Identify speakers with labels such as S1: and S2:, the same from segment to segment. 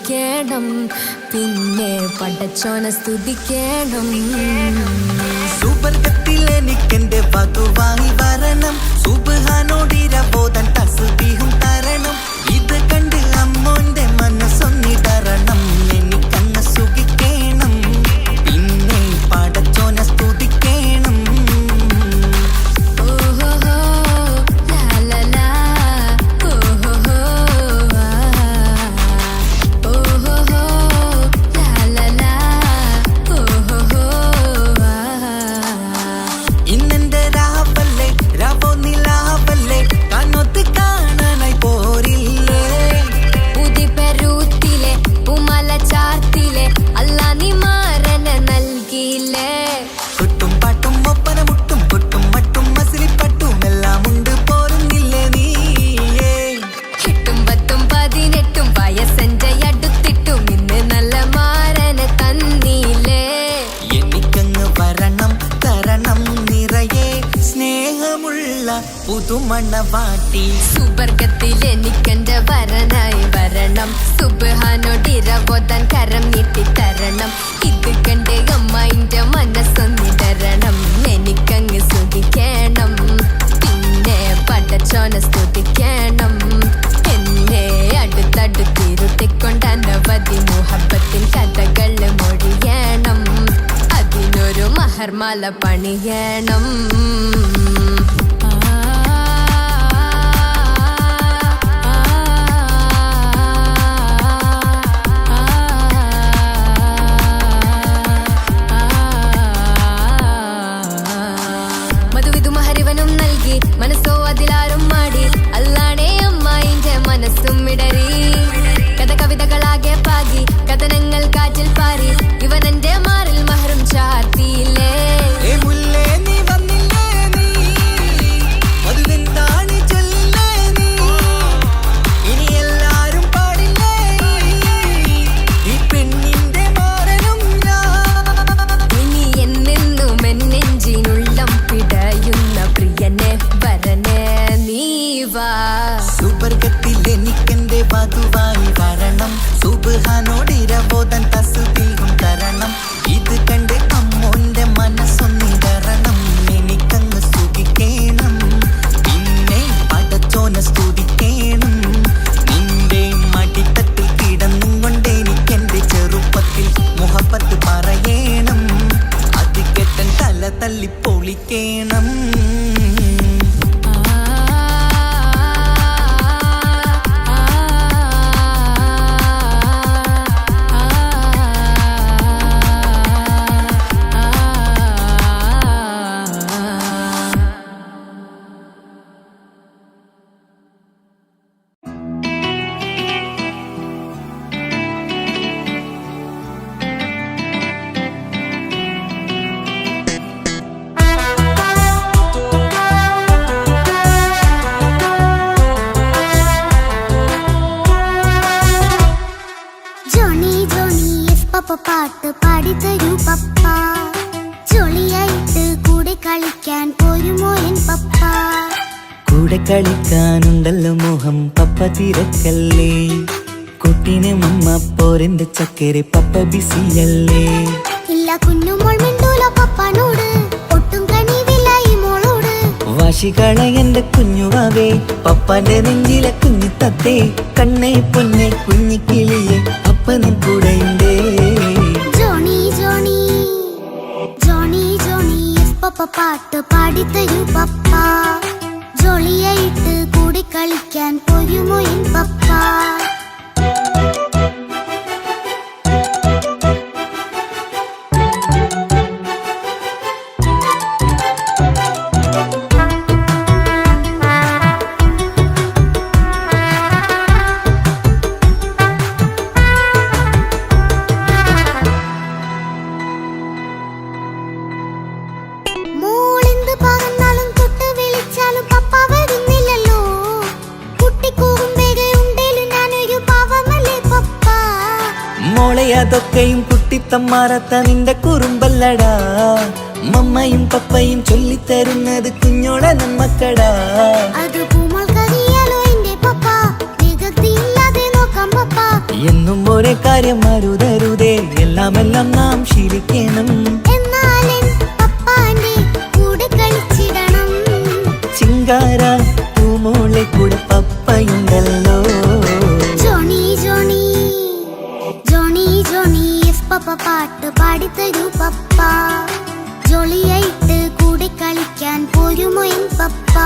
S1: സ്തുതിക്കണം, പിന്നെ പടച്ചോനെ സ്തുതിക്കണം.
S2: സുവർഗത്തിൽ എനിക്കെന്റെ വധുവായി വരണം, സുബ്ഹാനോടിരബോധൻ തസ്ബീഹും തരണം. ഇത് കണ്ട് അമ്മോന്റെ മനസ്സൊന്നിടറണം, എനിക്കങ്ങ് സുഖിക്കണം, പിന്നെ പടച്ചോനെ സ്തുതിക്കണം. ഇന്നെന്റെ രാവല്ലേ രാവോ നിലാവല്ലേ കണ്ണൊത്ത് കാണാനായി പോരില്ലേ.
S1: പുതിപെരൂത്തിലെ ഉമല ചാർത്തിലെ അല്ലാ നീ മാരനെ നൽകിയില്ലേ.
S2: കുട്ടും പാട്ടും ഒപ്പന മുട്ടും കൊട്ടും മട്ടും മസിലിപ്പട്ടും എല്ലാം ഉണ്ട് പോരുന്നില്ലേ നീയേ.
S1: 8ഉം 10ഉം 18ഉം വയസ്സെന്റെ അടുത്തിട്ടും ഇന്ന് നല്ല മാരനെ തന്നീലേ.
S2: എനിക്കങ്ങ് വരണം തരണം നിറയെ സ്നേഹമുള്ള പുതുമണവാട്ടി.
S1: സുവർഗത്തിൽ എനിക്കെന്റെ വരനായി വരണം, സുബ്ഹാനോടിരബോധൻ കരം നീട്ടിത്തരണം. ഇത് കണ്ട് അമ്മന്റെ മനസ്സൊന്നിടരണം, എനിക്കങ്ങ് സ്തുതിക്കണം, പിന്നെ പടച്ചോനെ സ്തുതിക്കണം. എന്നെ അടുത്തടുത്തിരുത്തിക്കൊണ്ട് അനവധി മുഹബത്തിൻ കഥകൾ മൊഴിയണം, അതിനൊരു മഹർമാല പണിയണം. മധുവിധുമഹരിവനും നൽകി മനസ്സോ അതിലാരും മാടി, അല്ലാണേ അമ്മായിന്റെ മനസ്സും ഇടറി. കഥ കവിതകളാകെ പാകി കഥനങ്ങൾ കാറ്റിൽ പാറി, ഇവനെന്റെ മാറിൽ മഹറും ചാർത്തിയില്ലേ.
S2: നീ വന്നില്ലേ നീ മധുവെന്താണ് ചൊല്ലേ നീ, ഇനി എല്ലാരും പാടില്ലേ ഈ പെണ്ണിന്റെ മാറനും ഞാൻ.
S1: ഇനി എന്നെന്നും എന്നെഞ്ചിനുള്ളം പിടയുന്ന പ്രിയനെ വരനെ നീ വാ.
S2: സുവർഗത്തിൽ എനിക്കെന്റെ വധുവായി വരണം, സുബ്ഹാനോടിരബോധൻ തസ്ബീഹും തരണം. ഇത് കണ്ട് അമ്മോന്റെ മനസ്സൊന്നിടറണം, എനിക്കങ്ങ് സുഖിക്കണം, പിന്നെ പടച്ചോനെ സ്തുതിക്കണം. നിന്റെ മടിത്തട്ടിൽ കിടന്നും കൊണ്ട് എനിക്കെന്റെ ചെറുപ്പത്തിൽ മുഹബത്ത് പറയണം, അത് കെട്ടൻ തല തല്ലി പൊളിക്കണം.
S3: പാട്ട് പാടിത്തരൂ പപ്പ, ജോളിയായിട്ട് കൂടെ കളിക്കാൻ പോരുമോ എൻ പപ്പ.
S2: കൂടെ കളിക്കാനുണ്ടല്ലോ മോഹം പപ്പ തിരക്കല്ലേ, കുട്ടീനെ മമ്മ പോരെന്റെ ചക്കരെ പപ്പ ബിസിയല്ലേ.
S3: ഇല്ല കുഞ്ഞുമോൾ മിണ്ടൂലോ പപ്പനോട്, ഒട്ടും കണിവില്ല ഈ മോളോട്.
S2: വാശികള എന്റെ കുഞ്ഞുവാവേ, പപ്പാന്റെ നെഞ്ചിലെ കുഞ്ഞു തത്തേ, കണ്ണേ പൊന്നെ കുഞ്ഞിക്കിളിയെ അപ്പനും കൂടെയുണ്ടേ.
S3: ജോണി ജോണി ജോണി ജോണി പപ്പ പാട്ട് പാടിത്തരൂ പപ്പ, ജോളിയായിട്ട് കൂടെ കളിക്കാൻ പോരുമോ എൻ പപ്പ.
S2: അതൊക്കെയും കുട്ടിത്തമ്മാറത്ത നിന്റെ കുറുമ്പല്ലടാ, മമ്മയും പപ്പയും ചൊല്ലിത്തരുന്നത് കുഞ്ഞോളെ നമ്മക്കടാ. എന്നും ഒരേ കാര്യം അരുതരുതേ എല്ലാം നാം ശീലിക്കണം.
S3: എന്നാലും പപ്പാന്റെ കൂടെ കളിച്ചിടണം.
S2: ചിങ്കാര പൂമോളെ കൂടെ പപ്പയുണ്ടല്ലോ.
S3: Johnny Johnny Johnny Johnny yes papa പാട്ട് പാടിത്തരൂ പപ്പ. ജോളിയായിട്ട് കൂടെ കളിക്കാൻ പോരുമോ എൻ പപ്പ?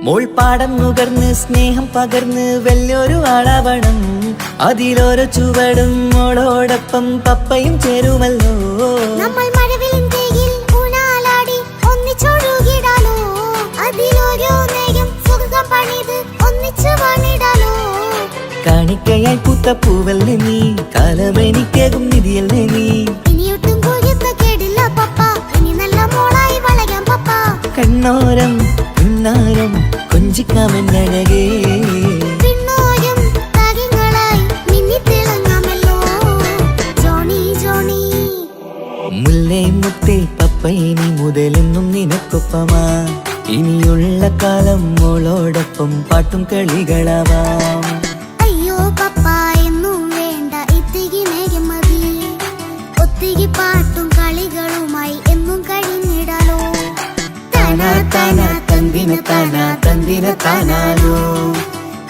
S2: മോൾ പാടം നുകർന്ന് സ്നേഹം പകർന്ന് വലിയൊരു ആളാവണം. അതിലോരോ ചുവടും മോളോടൊപ്പം പപ്പയും ചേരുമല്ലോ.
S3: നമ്മൾ മഴവിലിന്റെയിൽ ഊനാലാടി ഒന്നിച്ചൊഴുകിടാലോ. അതിലോരോ നേരം സുഖം പണിത് ഒന്നിച്ചു വാണിടാലോ.
S2: കാണിക്കയായി പൂത്ത പൂവല്ലേ നീ, കാലമെനിക്കേകും നിധിയല്ലേ നീ.
S3: ഇനിയൊട്ടും കുരുത്ത കേടില്ല പപ്പ, ഇനി നല്ല മോളായി വളരാം പപ്പ.
S2: കണ്ണോരം പിന്നാരം കൊഞ്ചിക്കാമെന്നഴകേ.
S3: പിന്നോരം താരങ്ങളായി മിന്നിത്തിളങ്ങാമല്ലോ. ജോണി ജോണി
S2: മുല്ലേ മുത്തേ പപ്പ ഇനി മുതലെന്നും നിനക്കൊപ്പമാ. ഇനിയുള്ള കാലം മോളോടൊപ്പം പാട്ടും കളികളാവാം.
S3: അയ്യോ പപ്പ എന്നും വേണ്ട ഇത്തിരി നേരം മതി. ഒത്തിരി പാട്ടും കളികളുമായി എന്നും കഴിഞ്ഞിടാലോ.
S2: താനാ താനാ തന്തിന താനാ തന്തിന താനാലോ.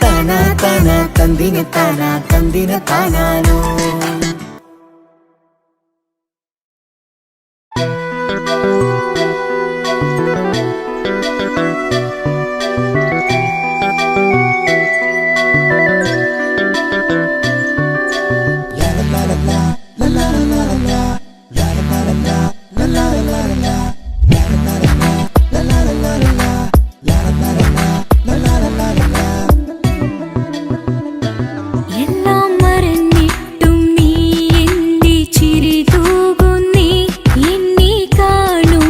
S2: താനാ താനാ തന്തിന താനാ തന്തിന താനാലോ.
S4: എല്ലാം മറന്നിട്ടും നീ എന്റെ ചിരി തൂകുന്നേ. എന്നെ കാണും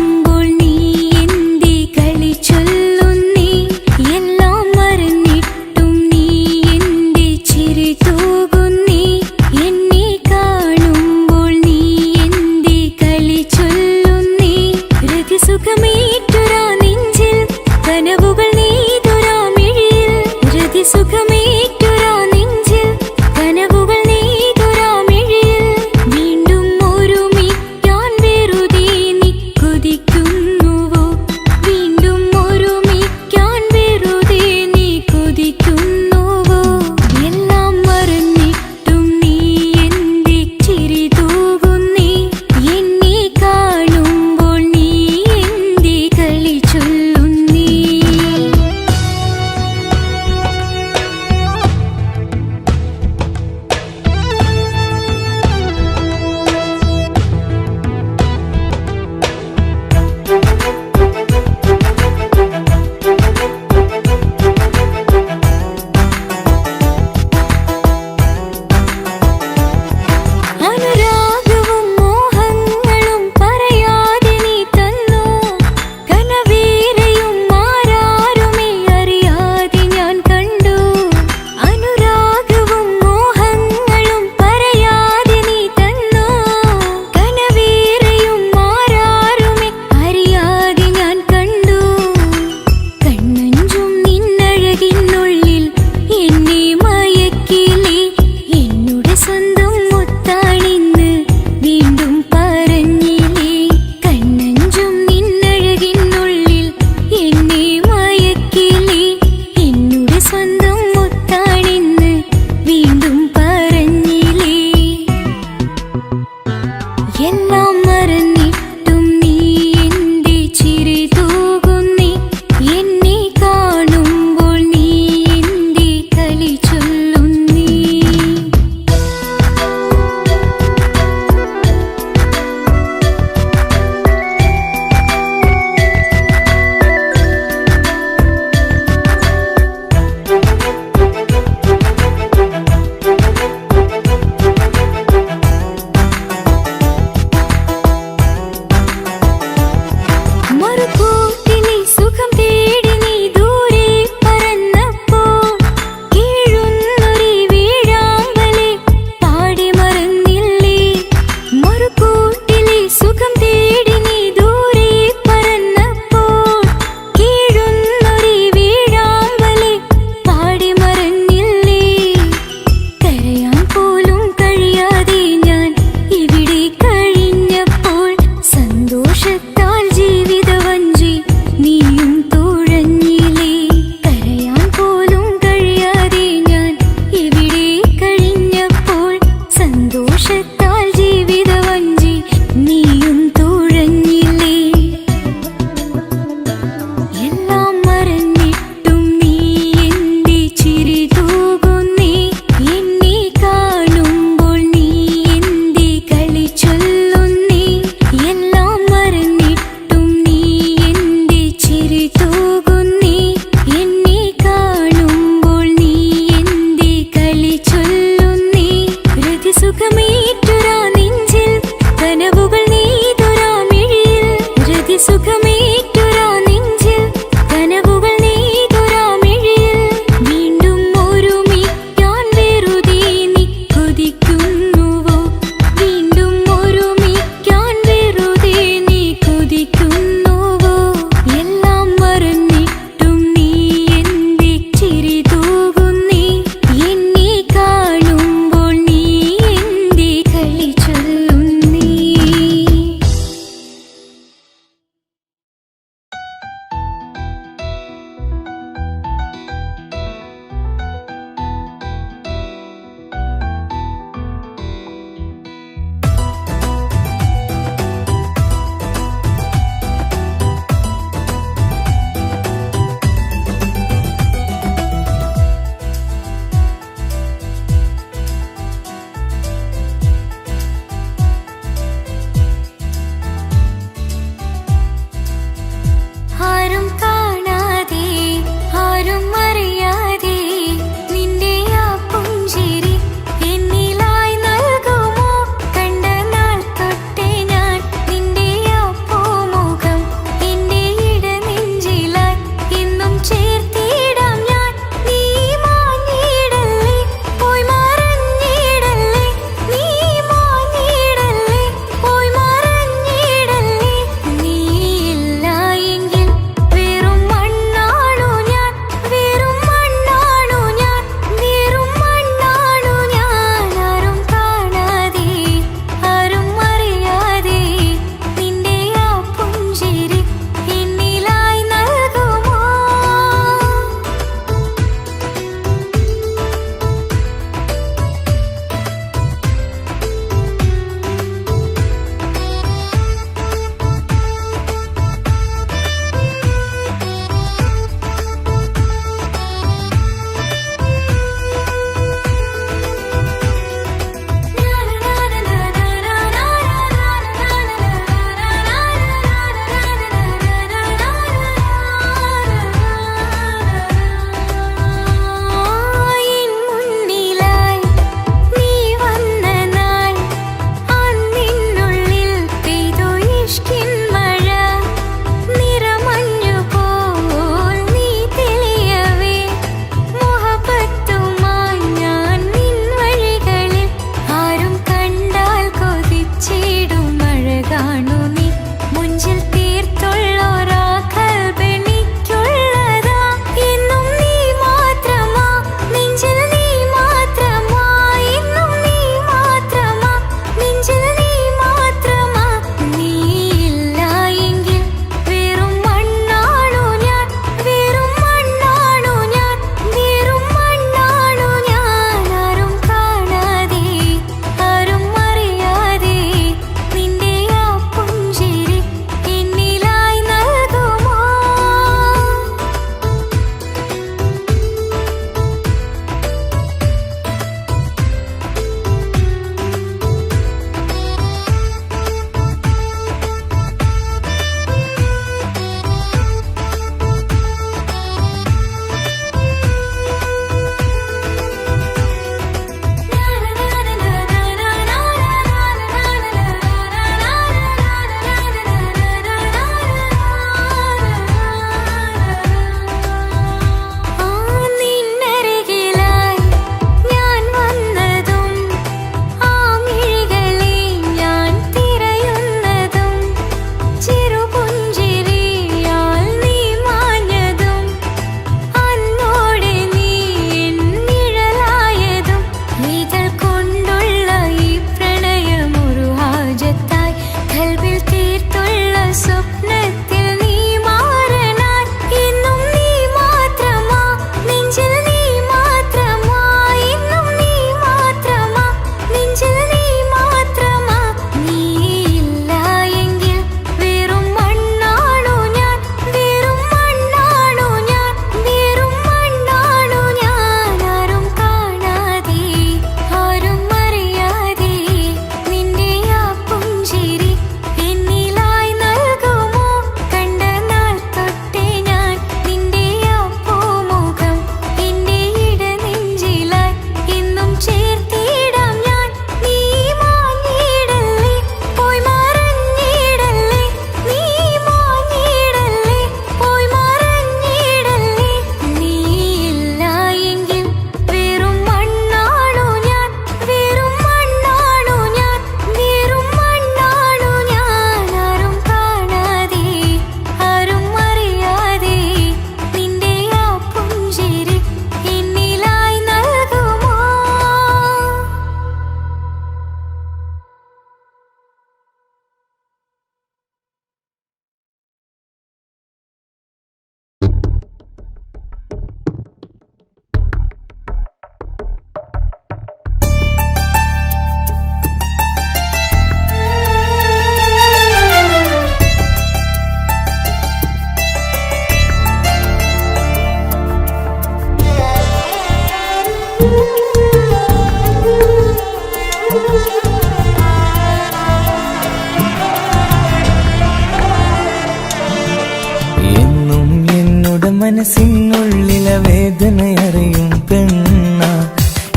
S2: എന്നുടെ മനസ്സിനുള്ളിലെ വേദനയറിയും പെണ്ണ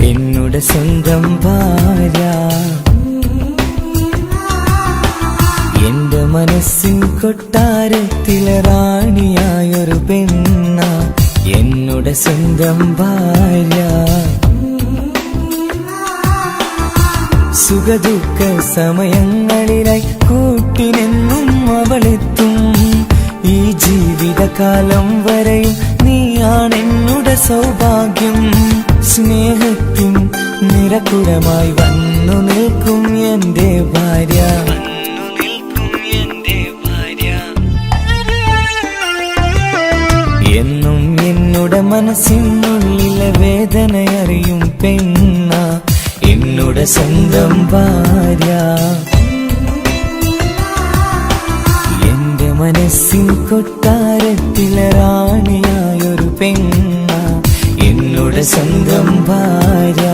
S2: എന്നുടെ സ്വന്തം ഭാര്യ എന്റെ മനസ്സിൻ കൊട്ടാരത്തിലെ റാണിയായൊരു പെണ്ണ എന്നുടെ സ്വന്തം ഭാര്യ സുഖദുഃഖ സമയങ്ങളിലായി കൂട്ടിനെന്നും അവളെത്തും ഈ ജീവിതകാലം വരെയും നീയാണെന്നുടെ സൗഭാഗ്യം സ്നേഹത്തിൻ നിറകുടമായി വന്നു നിൽക്കും എന്റെ ഭാര്യ എന്നും എന്നുടെ മനസ്സിനുള്ളിലെ വേദനയറിയും പെണ്ണ എന്നുടെ സ്വന്തം ഭാര്യ എന്റെ മനസ്സിൻ കൊട്ടാരത്തിലെ റാണിയായൊരു പെണ്ണ എന്നുടെ സ്വന്തം ഭാര്യ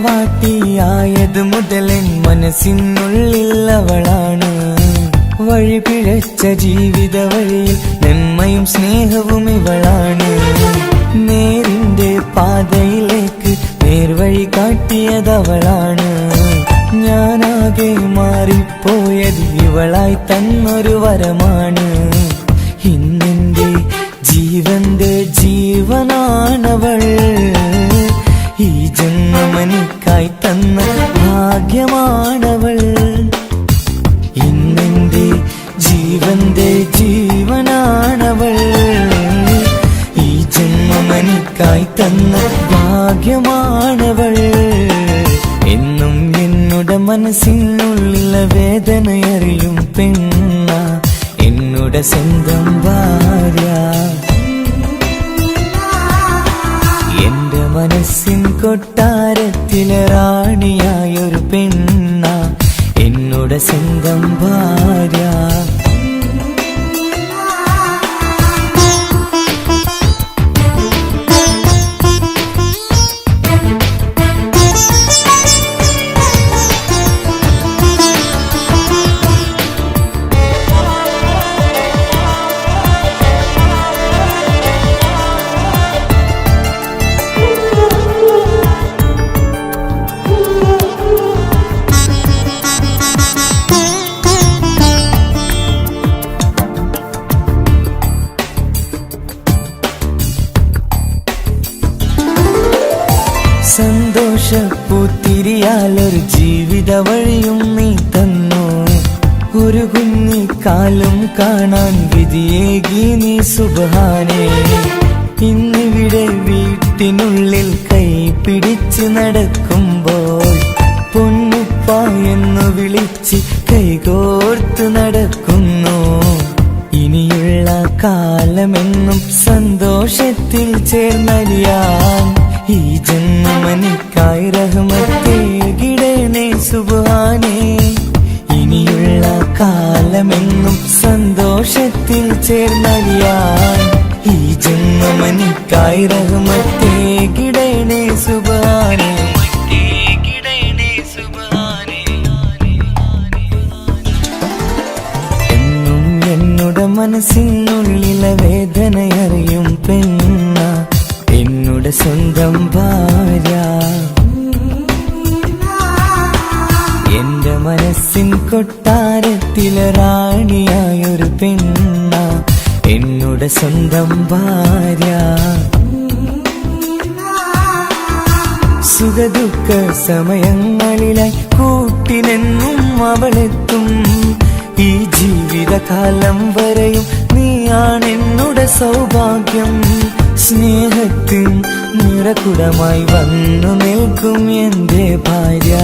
S2: മണവാട്ടിയായത് മുതലൻ മനസ്സിനുള്ളിൽ അവളാണ് വഴി പിഴച്ച ജീവിത വഴിയിൽ നന്മയും സ്നേഹവും ഇവളാണ് നേരിന്റെ പാതയിലേക്ക് നേർവഴി കാട്ടിയതവളാണ് ഞാനാകെ മാറിപ്പോയത് ഇവളായി തന്നൊരു വരമാണ് ഇന്നെന്റെ ജീവന്റെ ജീവനാണവൾ ഈ ജന്മമെനിക്കായി തന്ന ഭാഗ്യമാണവൾ ഇന്നെന്റെ ജീവന്റെ ജീവനാണവൾ ഈ ജന്മമെനിക്കായി തന്ന ഭാഗ്യമാണവൾ എന്നും എന്നുടെ മനസ്സിനുള്ളിലെ വേദനയറിയും പെണ്ണ എന്നുടെ സ്വന്തം ഭാര്യ എന്റെ മനസ്സിൻ കൊട്ടാരത്തിലെ റാണിയായൊരു പെണ്ണ എന്നുടെ സ്വന്തം ഭാര്യ സന്തോഷപ്പൂത്തിരിയാലൊരു ജീവിത വഴിയും നീ തന്നു ഒരു കുഞ്ഞിക്കാലും കാണാൻ വിധിയേകി നീ സുബ്ഹാനേ ഇന്നിവിടെ വീട്ടിനുള്ളിൽ കൈ പിടിച്ച് നടക്കുമ്പോൾ പൊന്നുപ്പ എന്നു വിളിച്ച് കൈകോർത്ത് നടക്കുന്നു ഇനിയുള്ള കാലമെന്നും സന്തോഷത്തിൽ ചേർന്നലിയാൻ ഈ ജന്മമെനിക്കായി റഹ്മത്തേകിടണേ സുബ്ഹാനേ ഇനിയുള്ള കാലമെന്നും സന്തോഷത്തിൽ ചേർന്നലിയാൻ ഈ ജന്മമെനിക്കായി റഹ്മത്തേകിടണേ സുബ്ഹാനേ എന്നും എന്നുടെ മനസ്സിനുള്ളിലെ വേദനയറിയും പെണ്ണ എന്നുടെ സ്വന്തം ഭാര്യ എന്റെ മനസ്സിൻ കൊട്ടാരത്തിലെ റാണിയായൊരു പെണ്ണ എന്നുടെ സ്വന്തം ഭാര്യ സുഖദുഃഖ സമയങ്ങളിലായി കൂട്ടിനെന്നും അവളെത്തും ഈ ജീവിതകാലം വരെയും നീയാണെന്നുടെ സൗഭാഗ്യം സ്നേഹത്തിൻ നിറകുടമായി വന്നു നിൽക്കും എന്റെ ഭാര്യ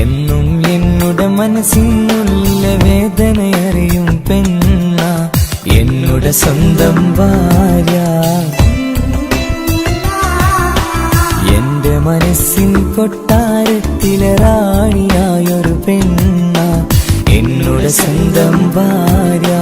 S2: എന്നും എന്നുടെ മനസ്സിനുള്ളിലെ വേദനയറിയും പെണ്ണ എന്നുടെ എന്നുടെ സ്വന്തം ഭാര്യ. എന്റെ മനസ്സിൻ കൊട്ടാരത്തിലെ റാണിയായൊരു പെണ്ണ എന്നുടെ സ്വന്തം ഭാര്യ.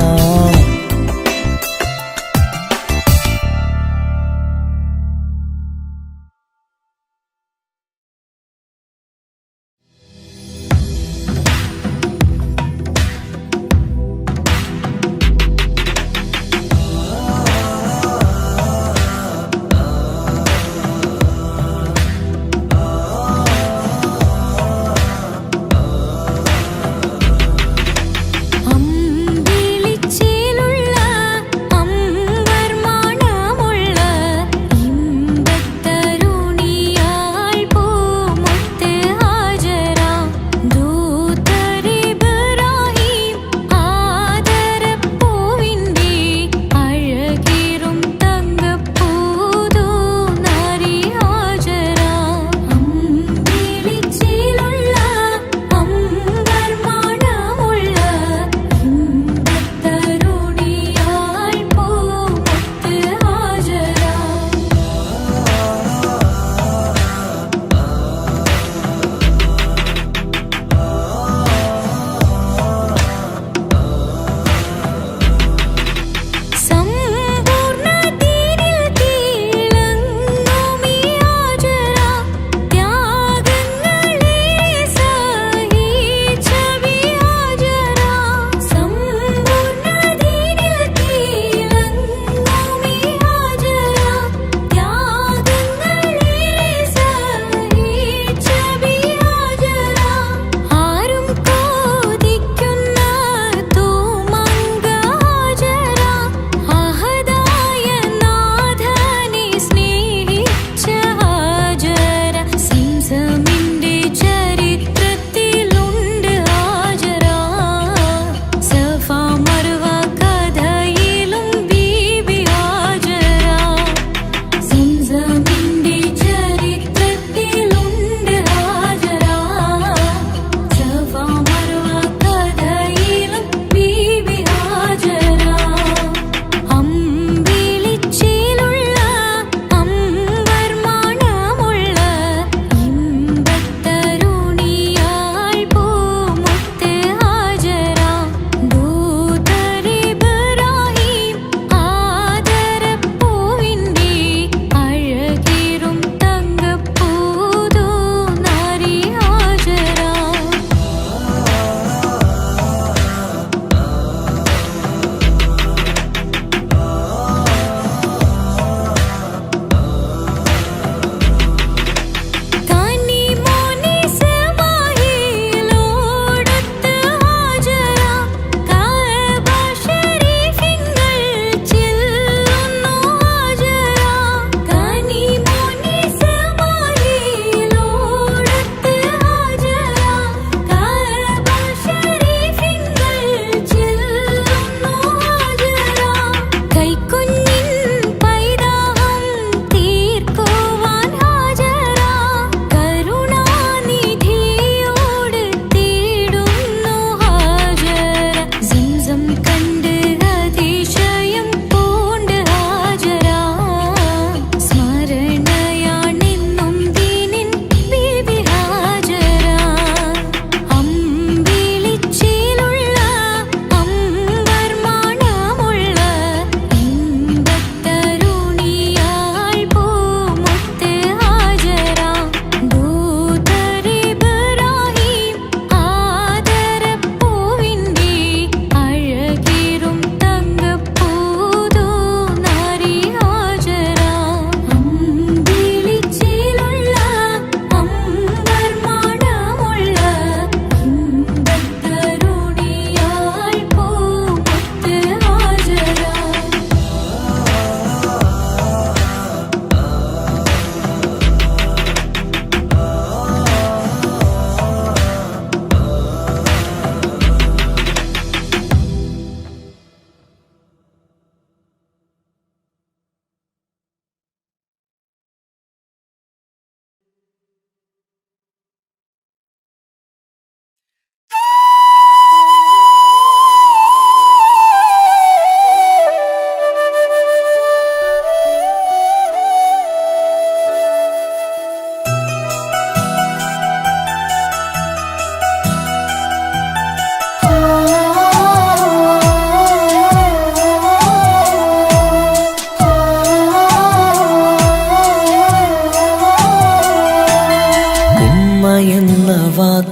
S4: അമ്പിളി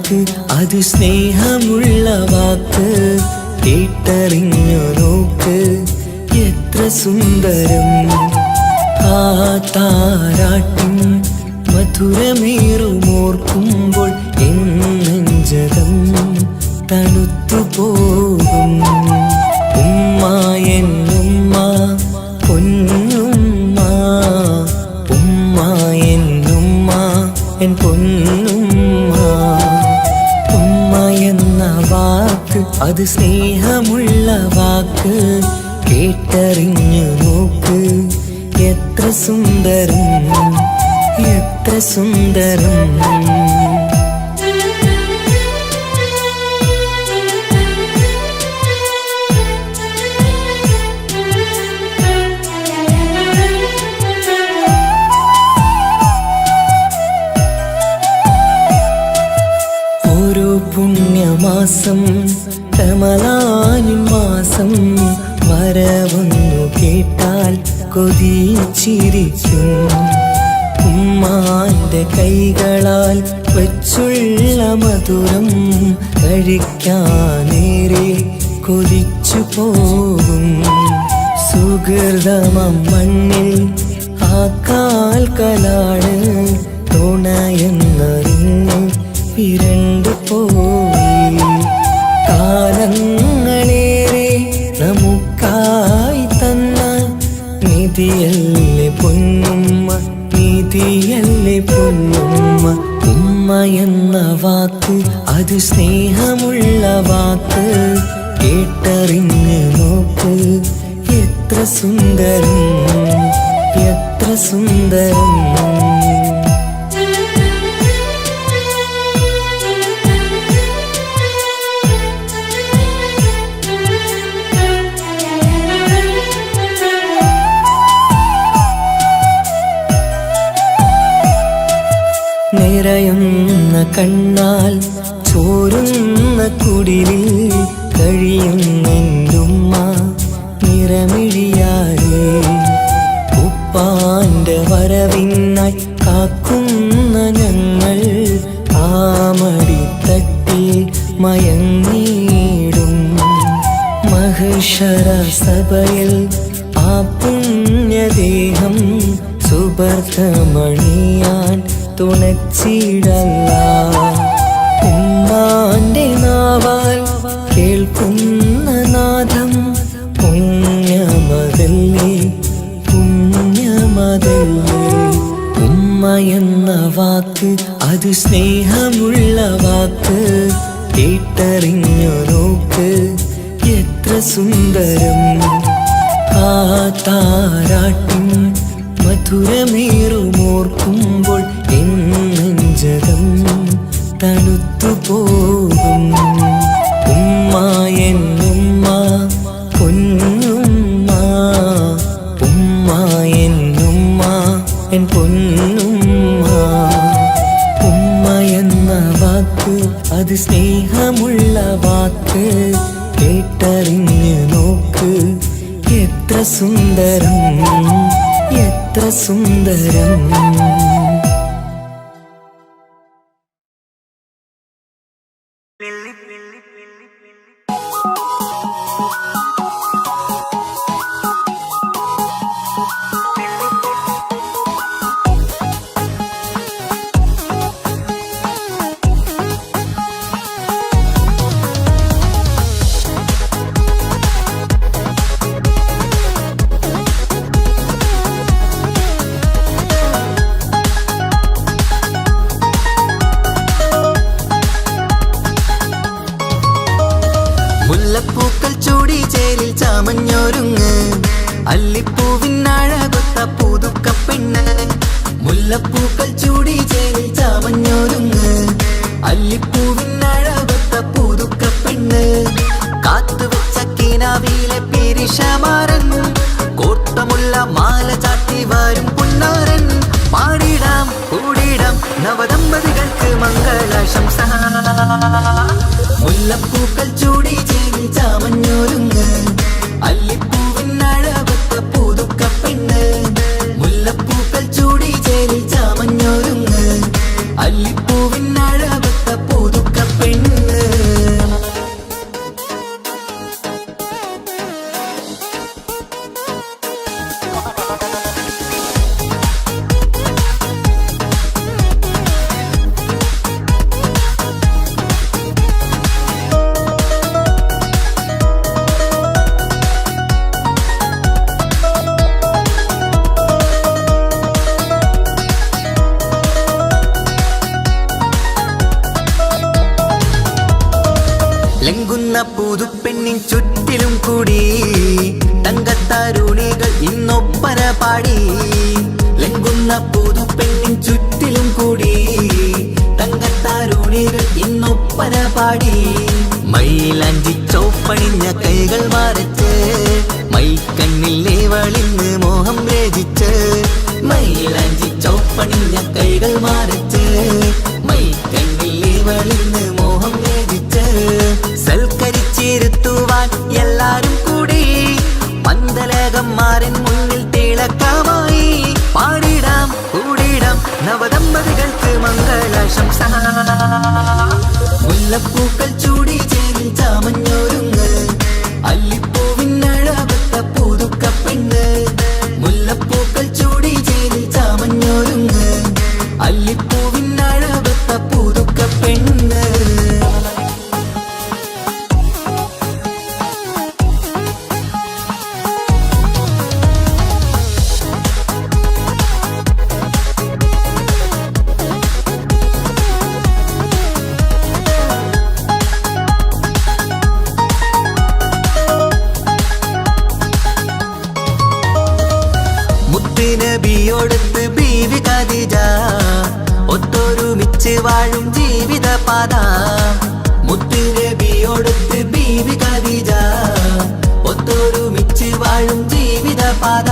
S2: വാക്ക് അത് സ്നേഹമുള്ള വാക്ക് കേട്ടറിഞ്ഞു നോക്ക് എത്ര സുന്ദരം ആ താരാട്ടിൻ മധുരമേറുമോർക്കുമ്പോൾ എൻ നെഞ്ചകം തണുത്തു പോകും ഉമ്മ എന്നുമ്മ പൊന്നുമ്മ ഉമ്മ എന്നുമ്മ എൻ പൊന്നുമ്മ ഉമ്മ എന്ന വാക്ക് അത് സ്നേഹമുള്ള വാക്ക് കേട്ടറിഞ്ഞു നോക്ക് എത്ര സുന്ദരം എത്ര സുന്ദരം ഓരോ പുണ്യമാസം റമളാനിൻ മാസം വരവൊന്നു കേട്ടാൽ കൊതിച്ചിരിക്കും ഉമ്മാന്റെ കൈകളാൽ വച്ചുള്ള മധുരം കഴിക്കാനേറെ കൊതിച്ചു പോകും സുഹൃതമം മണ്ണിൽ ആ കാൽക്കലാണ് തുണയെന്നറിഞ്ഞ് വിരണ്ടു പോയി കാലങ്ങളേറെ നമുക്കായി തന്ന നിധിയല്ലേ പൊന്നുമ്മ നിധിയല്ലേ പൊന്നുമ്മ ഉമ്മ എന്ന വാക്ക് അത് സ്നേഹമുള്ള വാക്ക് കേട്ടറിഞ്ഞ് നോക്ക് എത്ര സുന്ദരം എത്ര സുന്ദരം നിറയുന്ന കണ്ണാൽ ചോരുന്ന കുടിലിൽ കഴിയുന്നെന്റുമ്മ നിറമിഴിയാരേ ഉപ്പാന്റെ വരവിനായി കാക്കുന്ന ഞങ്ങൾ ആമടിത്തട്ടിൽ മയങ്ങിയിടും മഹ്ശറ സഭയിൽ ആ പുണ്യദേഹം സുബർദ്ധമണിയാൻ തുണച്ചിടല്ല ഉമ്മാന്റെ നാവാൽ കേൾക്കുന്ന നാദം പുണ്യമതല്ലേ പുണ്യമതല്ലേ ഉമ്മ എന്ന വാക്ക് അത് സ്നേഹമുള്ള വാക്ക് കേട്ടറിഞ്ഞു നോക്ക് എത്ര സുന്ദരം ആ താരാട്ടിൻ മധുരമേറുമോർക്കുമ്പോൾ എൻ നെഞ്ചകം തണുത്തു പോകും ഉമ്മ എന്നുമ്മ പൊന്നുമ്മ ഉമ്മ എന്നുമ്മ എൻ പൊന്നുമ്മ ഉമ്മ എന്ന വാക്ക് അത് സ്നേഹമുള്ള വാക്ക് കേട്ടറിഞ്ഞ് നോക്ക് എത്ര സുന്ദരം എത്ര സുന്ദരം മുല്ലപ്പൂക്കൾ ചൂടി ചേലിൽ ചാമഞ്ഞൊരുങ്ങ് അല്ലിപ്പൂവിനഴകൊത്ത പുതുക്കപ്പെണ്ണ് മുല്ലപ്പൂക്കൾ ചൂടി ചേലിൽ ചാമഞ്ഞൊരുങ്ങ് അല്ലിപ്പൂവിനഴകൊത്ത പുതുക്കപ്പെണ്ണ് കാത്തുവെച്ച കിനാവിലെ പെരിശമാരൻ കോട്ടമുള്ള മാല ചാട്ടി വരും പുന്നാരൻ പാടിടാം കൂടിടാം നവദമ്പതികൾക്ക് മംഗളാശംസ മുല്ലപ്പൂക്കൾ ചൂടി ചേരി ചാമഞ്ഞൊരുങ്ങ് അല്ലിപ്പൂവിനഴകൊത്ത പുതുക്കപ്പെണ്ണ് മുല്ലപ്പൂക്കൾ ചൂടി ചേരി ചാമഞ്ഞൊരുങ്ങ് അല്ലിപ്പൂവിനഴകൊത്ത പുതുക്ക പുതുപ്പെണ്ണിൻ ചുറ്റിലും കൂടി തങ്കത്താരുണികൾ ഇന്നൊപ്പന പാടി ലംഘുന്ന പുതുപ്പെണ്ണിൻ ചുറ്റിലും കൂടി തങ്കത്താരുണികൾ ഇന്നൊപ്പന പാടി മൈലാഞ്ചി ചോപ്പണിഞ്ഞ കൈകൾ മറച്ച് മൈക്കണ്ണിലെ വളിന്ന് മോഹം രചിച്ച് മൈലാഞ്ചി ചോപ്പണിഞ്ഞ കൈകൾ മറച്ച് മൈക്കണ്ണിലെ വളിന്ന് മോഹം രചിച്ച് സൽക്കരിച്ചിരുത്തുവാൻ എല്ലാരും കൂടി പന്തലകന്മാരൻ മുന്നിൽ തിളക്കമായി പാടിടാം കൂടിടാം നവദമ്പതികൾക്ക് മംഗളാശംസ മുല്ലപ്പൂക്കൾ ചൂടി ചേരിൽ ചാമഞ്ഞൊരുങ്ങ് അല്ലിപ്പൂവിനഴകത്ത പുതുക്കപ്പെണ്ണ് മുല്ലപ്പൂക്കൾ ചൂടി ചേരിൽ ചാമഞ്ഞൊരുങ്ങ് അല്ലിപ്പൂവിനഴകത്ത പുതുക്കപ്പെണ്ണ് നബിയോടൊത്ത് ബീവി ഖദീജ ഒത്തൊരുമിച്ച് വാഴും ജീവിത പാത മുത്ത് നബിയോടൊത്ത് ബീവി ഖദീജ ഒത്തൊരുമിച്ച് വാഴും ജീവിത പാത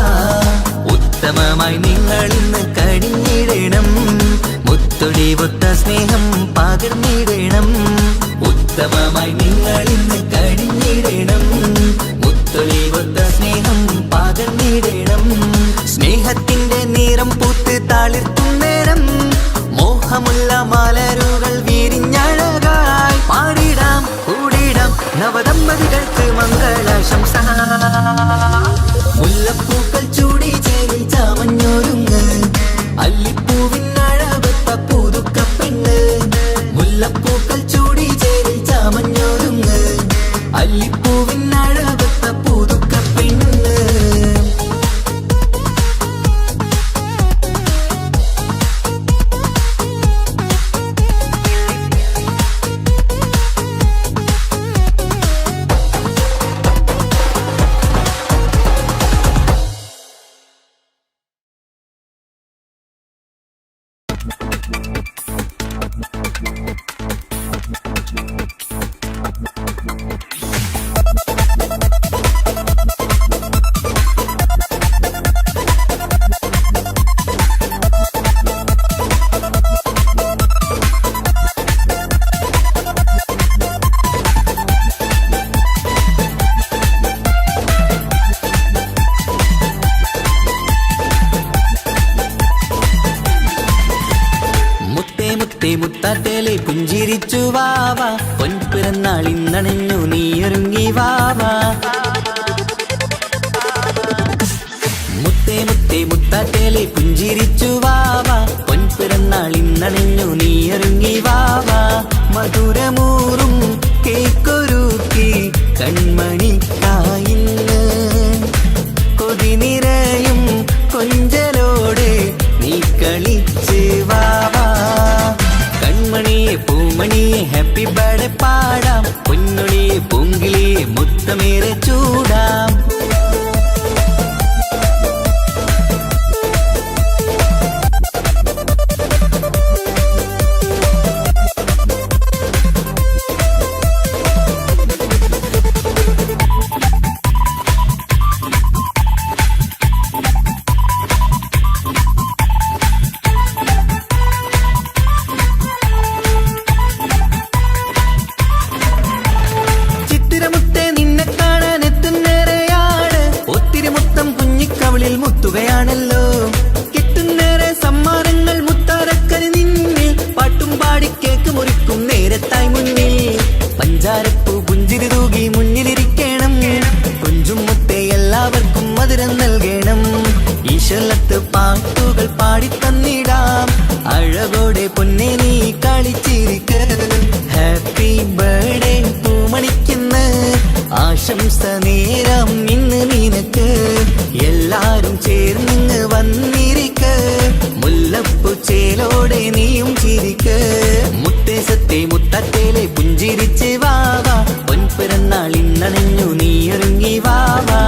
S2: ഉത്തമമായി നിങ്ങൾ ഇന്ന് കഴിഞ്ഞിടണം മുത്തൊടിവൊത്ത സ്നേഹം പകർന്നിടണം ഉത്തമമായി നിങ്ങൾ ഇന്ന് കഴിഞ്ഞിടണം മുത്തൊടിവൊത്ത സ്നേഹം പകർന്നിടണം സ്നേഹത്തിന്റെ നിറം പൂത്ത് താളിർത്തും നേരം മോഹമുള്ള മലരുകൾ വിരിഞ്ഞഴകായി പാടിടാം കൂടിടാം നവദമ്പതികൾക്ക് മംഗളാശംസ മുല്ലപ്പൂക്കൾ ചൂടി ചേരി ചാമഞ്ഞൊരുങ്ങ് അല്ലിപ്പൂവിനഴകത്ത പുതുക്കപ്പെണ്ണ് മുല്ലപ്പൂക്കൾ ചൂടി ചേരി ചാമഞ്ഞൊരുങ്ങ് അല്ലിപ്പൂവിനഴകത്ത പുതുക്കപ്പെണ്ണ് മുത്താട്ടേലെ പുഞ്ചിരിച്ചു വാവ പൊൻപിറന്നാൾ ഇന്നണഞ്ഞു നീയൊരുങ്ങി വാവ മുത്തേ മുത്തേ മുത്താട്ടേലെ പുഞ്ചിരിച്ചു വാവ പൊൻപിറന്നാൾ ഇന്നണഞ്ഞു നീയൊരുങ്ങി വാവ മധുരമൂറും കേക്കൊരുക്കി കൺമണിക്കായിന്ന് കൊതി നിറയും കൊഞ്ചലോടെ നീ കളിച്ച് വാവ കൺമണിയെ പൂമണിയെ ഹാപ്പി ബർത്ത്ഡേ പാടാം പൊന്നൊളിയെ പൂങ്കിളിയെ മുത്തമേറെ ചൂടാം മുത്തുകയാണല്ലോ കിട്ടുന്നേറെ സമ്മാനങ്ങൾ മുത്താരക്കനി നിന്നിൽ പാട്ടും പാടി കേക്ക് മുറിക്കും നേരത്തായി മുന്നിൽ പഞ്ചാരപ്പൂ പുഞ്ചിരി തൂകി മുന്നിലിരിക്കണം കുഞ്ചും മുത്തേ എല്ലാവർക്കും മധുരം നൽകണം ഈശ്വലത്ത് പാട്ടുകൾ പാടിത്തന്നിടാം അഴകോടെ പൊന്നെ നീ കളിച്ചിരിക്ക ഹാപ്പി ബർത്ത്ഡേ പൂമണിക്കുന്ന് ആശംസ നേരം ഇന്ന് നിനക്ക് എല്ലാരും ചേർന്നിങ്ങ് വന്നിരിക്ക മുല്ല മുല്ലപ്പൂച്ചേലോടെ നീയും ചിരിക്ക് മുത്തേസത്തെ മുത്തത്തേലെ പുഞ്ചിരിച്ച് വാവാ പൊൻപിറന്നാൾ ഇന്നണഞ്ഞു നീയൊരുങ്ങി വാവാ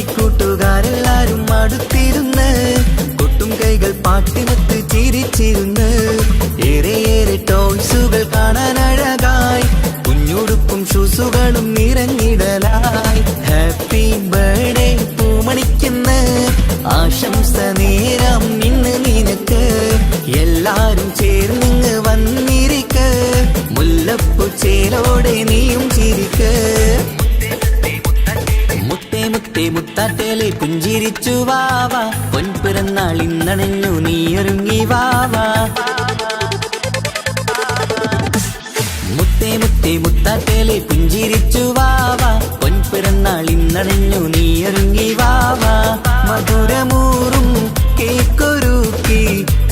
S2: കുട്ടിക്കൂട്ടുകാരെല്ലാരും അടുത്തിരുന്ന് കൊട്ടും കൈകൾ പാട്ടിനൊത്ത് ചിരിച്ചിരുന്ന് ഏറെ ടോയ്സുകൾ കാണാൻ അഴകായി കുഞ്ഞുടുപ്പും ഷൂസുകളും നിറഞ്ഞിടലായി ഹാപ്പി ബർത്ത്ഡേ പൂമണിക്കുന്ന ആശംസ നേരം ഇന്ന് നിനക്ക് എല്ലാരും ചേർന്നിങ്ങ് വന്നിരിക്ക് മുല്ലപ്പൂച്ചേലോടെ നീയും ചിരിക്ക് മുത്താട്ടേലെ പുഞ്ചിരിച്ചു വാവാ പൊൻപിറന്നാൾ ഇന്നണഞ്ഞു നീയൊരുങ്ങി വാവാ മുത്താട്ടേലെ പുഞ്ചിരിച്ചു വാവാ പൊൻപിറന്നാൾ ഇന്നണഞ്ഞു നീയൊരുങ്ങി വാവാ മധുരമൂറും കേക്കൊരുക്കി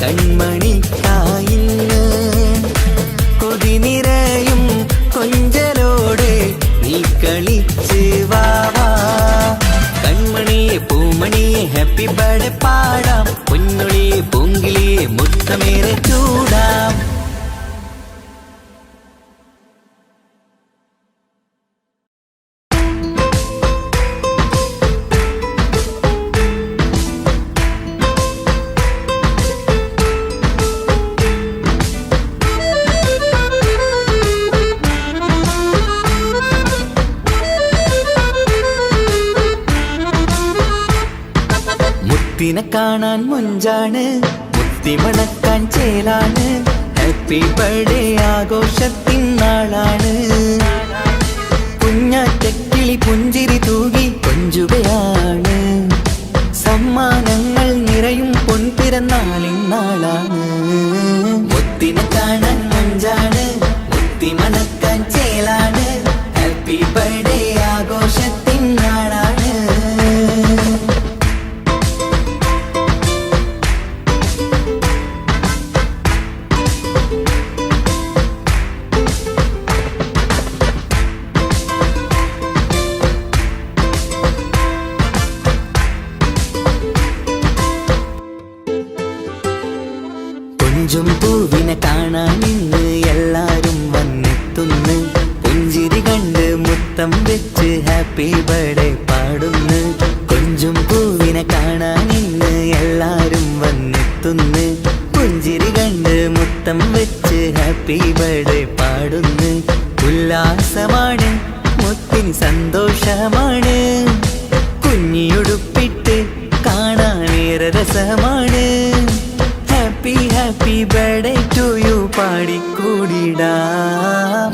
S2: കൺമണിക്കായിന്ന് കൊതി നിറയും കൊഞ്ചലോടെ നീ കളിച്ച് വാവാ കൺമണിയെ പൂമണിയെ ഹാപ്പി ബർത്ത്ഡേ പാടാം പൊന്നൊളിയെ പൂങ്കിളിയെ മുത്തമേറെ ചൂടാം മുത്തിനെ കാണാൻ മുഞ്ചാണ് മുത്തിമണക്കാൻ ചേലാണ് ഹാപ്പി ബർത്ത്ഡേ ആഘോഷത്തിൻ നാളാണ് കുഞ്ഞാറ്റക്കിളി പുഞ്ചിരി തൂകി കൊഞ്ചുകയാണ് സമ്മാനങ്ങൾ നിറയും പൊൻപിറന്നാളിൻ നാളാണ് മുത്തിനെ കാണാൻ മുഞ്ചാണ് മുത്തിമണക്കാൻ ചേലാണ് ഹാപ്പി ബർത്ത്ഡേ ആഘോഷത്തിൻ നാളാണ് കൊഞ്ചും പൂവിനെ കാണാൻ ഇന്ന് എല്ലാരും വന്നെത്തുന്നു പുഞ്ചിരി കണ്ട് മുത്തം വെച്ച് ഹാപ്പി ബർത്ത്ഡേ പാടുന്നു കൊഞ്ചും പൂവിനെ കാണാൻ ഇന്ന് എല്ലാരും വന്നെത്തുന്നു പുഞ്ചിരി കണ്ട് മുത്തം വെച്ച് ഹാപ്പി ബർത്ത്ഡേ പാടുന്നു ഉല്ലാസമാണ് മുത്തിന് സന്തോഷമാണ് കുഞ്ഞിയുടുപ്പിട്ട് കാണാനേറെ രസമാണ് happy happy birthday to you പാടിക്കൂടിടാ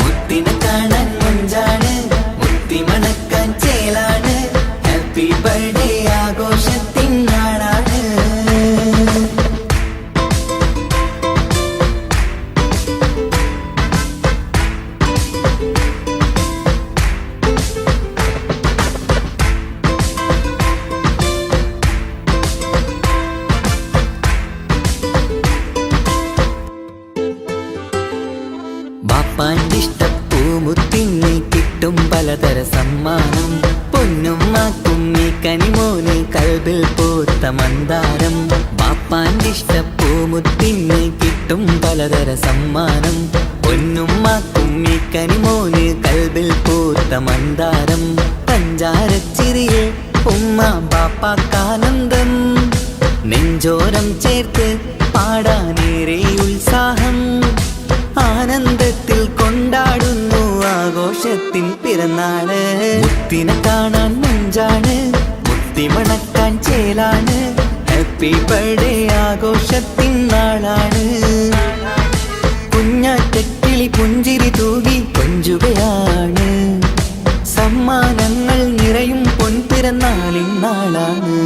S2: മുത്തിനെ കാണാൻ മുഞ്ചാണ് മുത്തി മണക്കാൻ ചേലാണ് ഹാപ്പി ബർത്ത്ഡേ ആഘോഷത്തിൻ നാളാണ് ബാപ്പാൻ്റിഷ്ടപ്പൂമുത്തിന് കിട്ടും പലതര സമ്മാനം പൊന്നുമ്മാക്കും ഈ കനിമോന് കൽബിൽ പൂത്ത മന്ദാരം ബാപ്പാൻ്റിഷ്ടപ്പൂമുത്തിന് കിട്ടും പലതര സമ്മാനം പൊന്നുമ്മാക്കും ഈ കനിമോന് കൽബിൽ പൂത്ത മന്ദാരം പഞ്ചാരച്ചിരിയെ ഉമ്മ ബാപ്പാക്കാനന്ദം നെഞ്ചോരം ചേർത്ത് പാടാനേറെ ഉത്സാഹം ആനന്ദത്തിൽ കൊണ്ടാടുന്നു ആഘോഷത്തിൻ പിറന്നാള് മുത്തിനെ കാണാൻ മുഞ്ചാണ് മുത്തി മണക്കാൻ ചേലാണ് ഹാപ്പി ബർത്ത്ഡേ ആഘോഷത്തിൻ നാളാണ് കുഞ്ഞാറ്റക്കിളി കിളി പുഞ്ചിരി തൂകി കൊഞ്ചുകയാണ്. സമ്മാനങ്ങൾ നിറയും പൊൻപിറന്നാളിൻ നാളാണ്.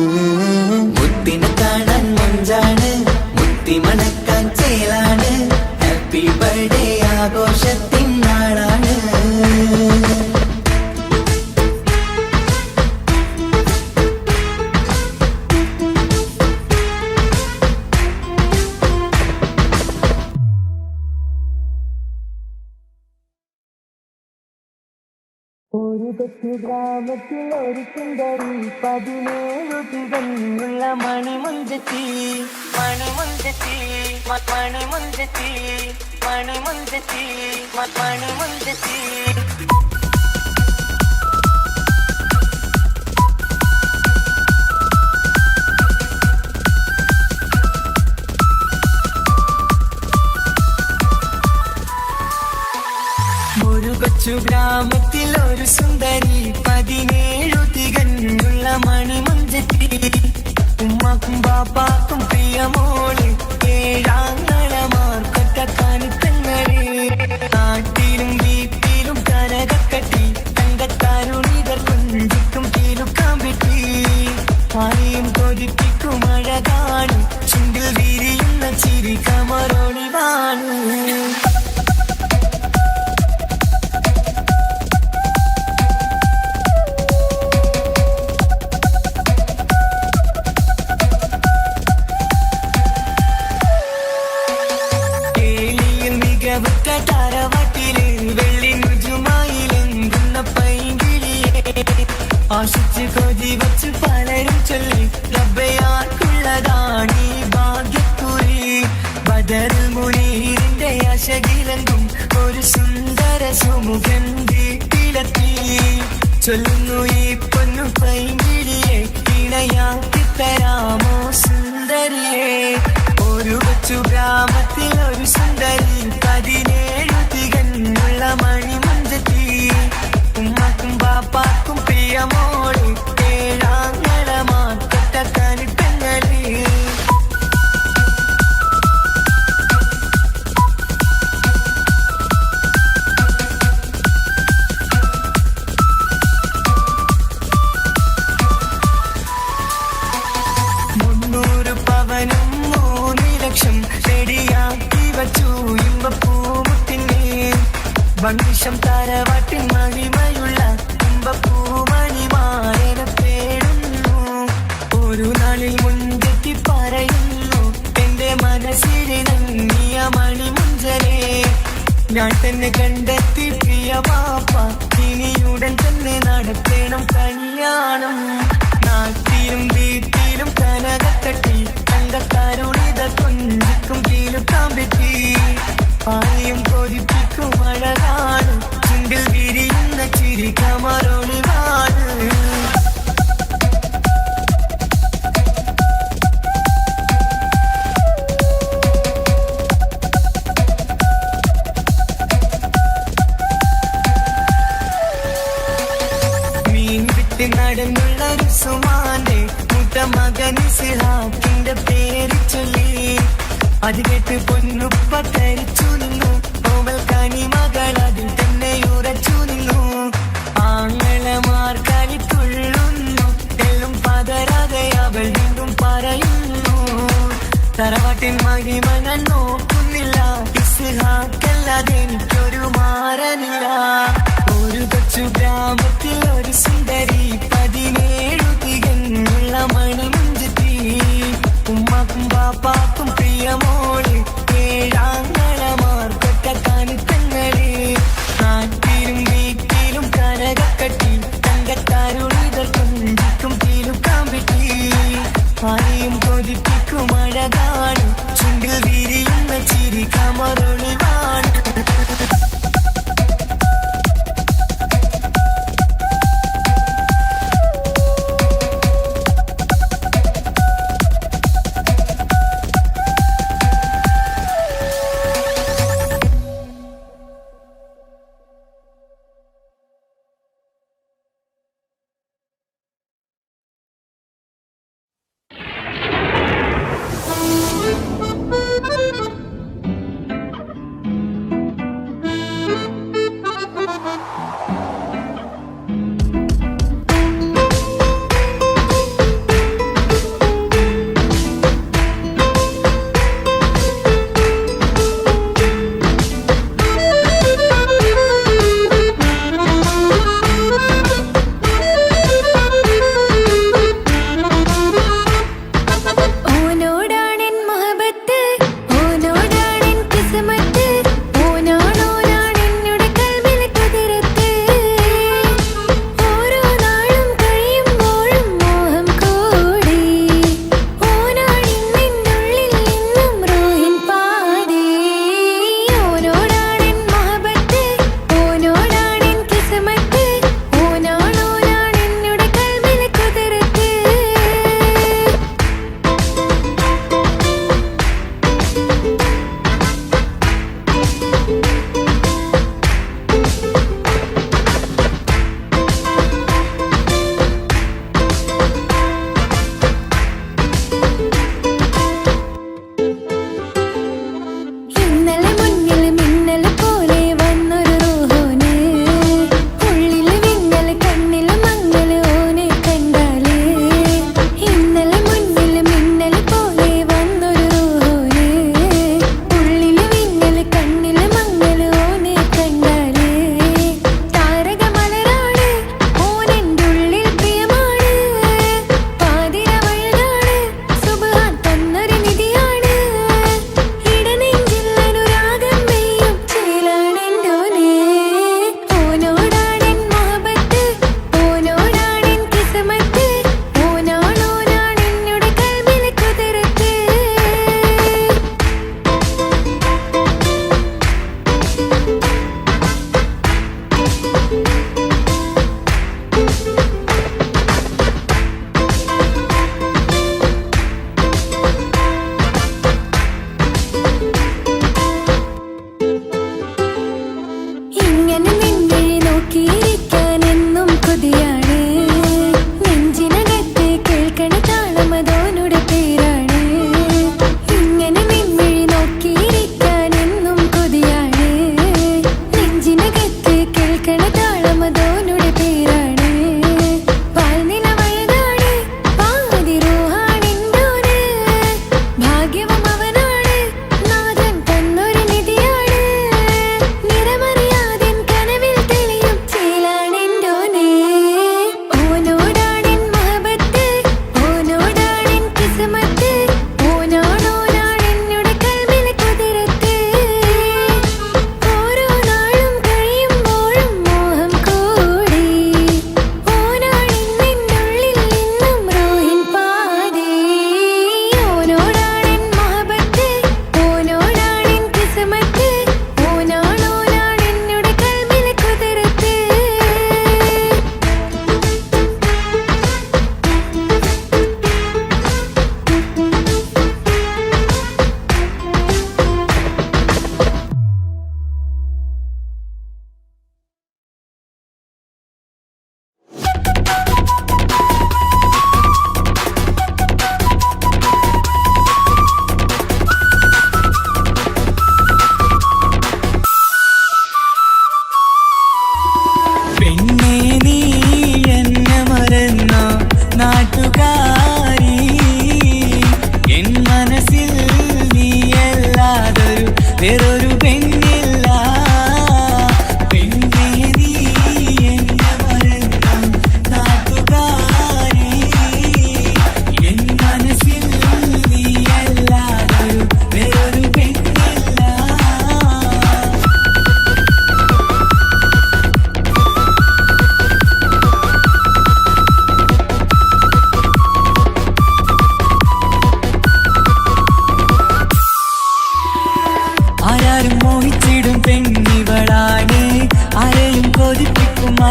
S2: മുത്തിനെ കാണാൻ മഞ്ചാണ്, മുത്തി മണക്കാൻ ചേലാണ്. Happy birthday ആഘോഷത്തിൻ നാളാണ്.
S5: ഒരു കൊച്ചു ഗ്രാമത്തിൽ ഒരു സുന്ദരി 17 തികഞ്ഞുള്ള മണിമുഞ്ചത്തി മണിമുഞ്ചത്തി മണിമുഞ്ചത്തി മണിമുഞ്ചത്തി മണിമുഞ്ചത്തി. ഒരു കൊച്ചു ഗ്രാമത്തിൽ ഒരു സുന്ദരി 17 തികഞ്ഞുള്ള മണിമുഞ്ചത്തി. ഉമ്മാക്കും ബാപ്പാക്കും പ്രിയമോള്, ഏഴാങ്ങളമാർക്കൊറ്റക്കാനിത്തങ്ങള്. നാട്ടിലും വീട്ടിലും കരകക്കട്ടി, തങ്കത്താരുണികൾ കുഞ്ചിക്കും കീലുക്കാൻ പറ്റി. ആരെയും കൊതിപ്പിക്കും അഴകാണ്, ചുണ്ടിൽ വിരിയുന്ന ചിരി കമറൊളിവാണ്. തറവാട്ടില് വെള്ളി നുജുമായിലെങ്കുന്ന പൈങ്കിളിയെ ആശിച്ച് കൊതി വച്ച് പലരും ചൊല്ലി റബ്ബയാർക്കുള്ളതാണ് ഈ ഭാഗ്യക്കുറി. ബദറുൽ മുനീറിന്റെ അശകിലെങ്കും ഒരു സുന്ദര സുമുഖൻ വീട്ടിലെത്തി. ചൊല്ലുന്നു ഈ പൊന്നു പൈങ്കിളിയെ ഇണയാക്കി തരാമോ സുന്ദരിയെ. ഒരു കൊച്ചു ഗ്രാമത്തിൽ ഒരു സുന്ദരി 17 തികഞ്ഞുള്ള മണിമുഞ്ചത്തി. ഉമ്മാക്കും ബാപ്പാക്കും പ്രിയമോള്, ഏഴാങ്ങളമാർക്കൊറ്റക്കാനിത്തങ്ങള്. പവനും 3 ലക്ഷം റെഡിയാക്കി വച്ചു ഇമ്പപ്പൂമുത്തിനെ. ഭംഗിഷം തറവാട്ടിൻ മഹിമയുള്ള ഇമ്പപ്പൂമണിമാരനെ തേടുന്നു. ഒരു നാളിൽ മുഞ്ചെത്തി പറയുന്നു, എന്റെ മനസ്സിലിണങ്ങിയ മണിമുഞ്ചനെ ഞാൻ തന്നെ കണ്ടെത്തി പ്രിയ പാപ്പ. ഇനിയുടൻ തന്നെ നടത്തണം കല്യാണം. നാട്ടിലും വീട്ടിലും കനകത്തട്ടി, തങ്കത്താരുണിത കൊഞ്ചിക്കും കീലുക്കാൻ പറ്റി. ആരെയും കൊതിപ്പിക്കും അഴകാണ്, ചുണ്ടിൽ വിരിയുന്ന ചിരി കമറൊളിവാണ്. മീൻ വിട്ട് നടന്നുള്ള സുമാന്റെ മുട്ട മകൻ ഇസ്ഹാക്കിന്റെ പേര് ചൊല്ലി. അത് കേട്ട് പൊന്നുപ്പ കരിച്ചു നിന്നു, ഓവൽ കനി മകൾ അതിൽ തന്നെ ഉറച്ചു നിന്നു. ആങ്ങളമാർ കളിക്കൊള്ളുന്നു, എല്ലും പതരാതെ അവൾ വീണ്ടും പറയുന്നു. തറവാട്ടിൻ മഹിമ ഞാൻ നോക്കുന്നില്ല, ഇസ്ഹാക്കല്ലാതെ എനിക്കൊരു മാറനില്ല. ഒരു കൊച്ചു ഗ്രാമത്തിൽ ഒരു സുന്ദരി 17 തികഞ്ഞുള്ള മണിമുഞ്ചത്തി. ഉമ്മാക്കും ബാപ്പാക്കും പ്രിയമോള്, ഏഴാങ്ങളമാർക്കൊറ്റക്കാനിത്തങ്ങള്. നാട്ടിലും വീട്ടിലും കരകക്കട്ടി, തങ്കത്താരുണികൾ കൊഞ്ചിക്കും കീലുക്കാൻ പറ്റി. ആരെയും കൊതിപ്പിക്കും അഴകാണ്, ചുണ്ടിൽ വിരിയുന്ന ചിരി കമറൊളിവാണ്.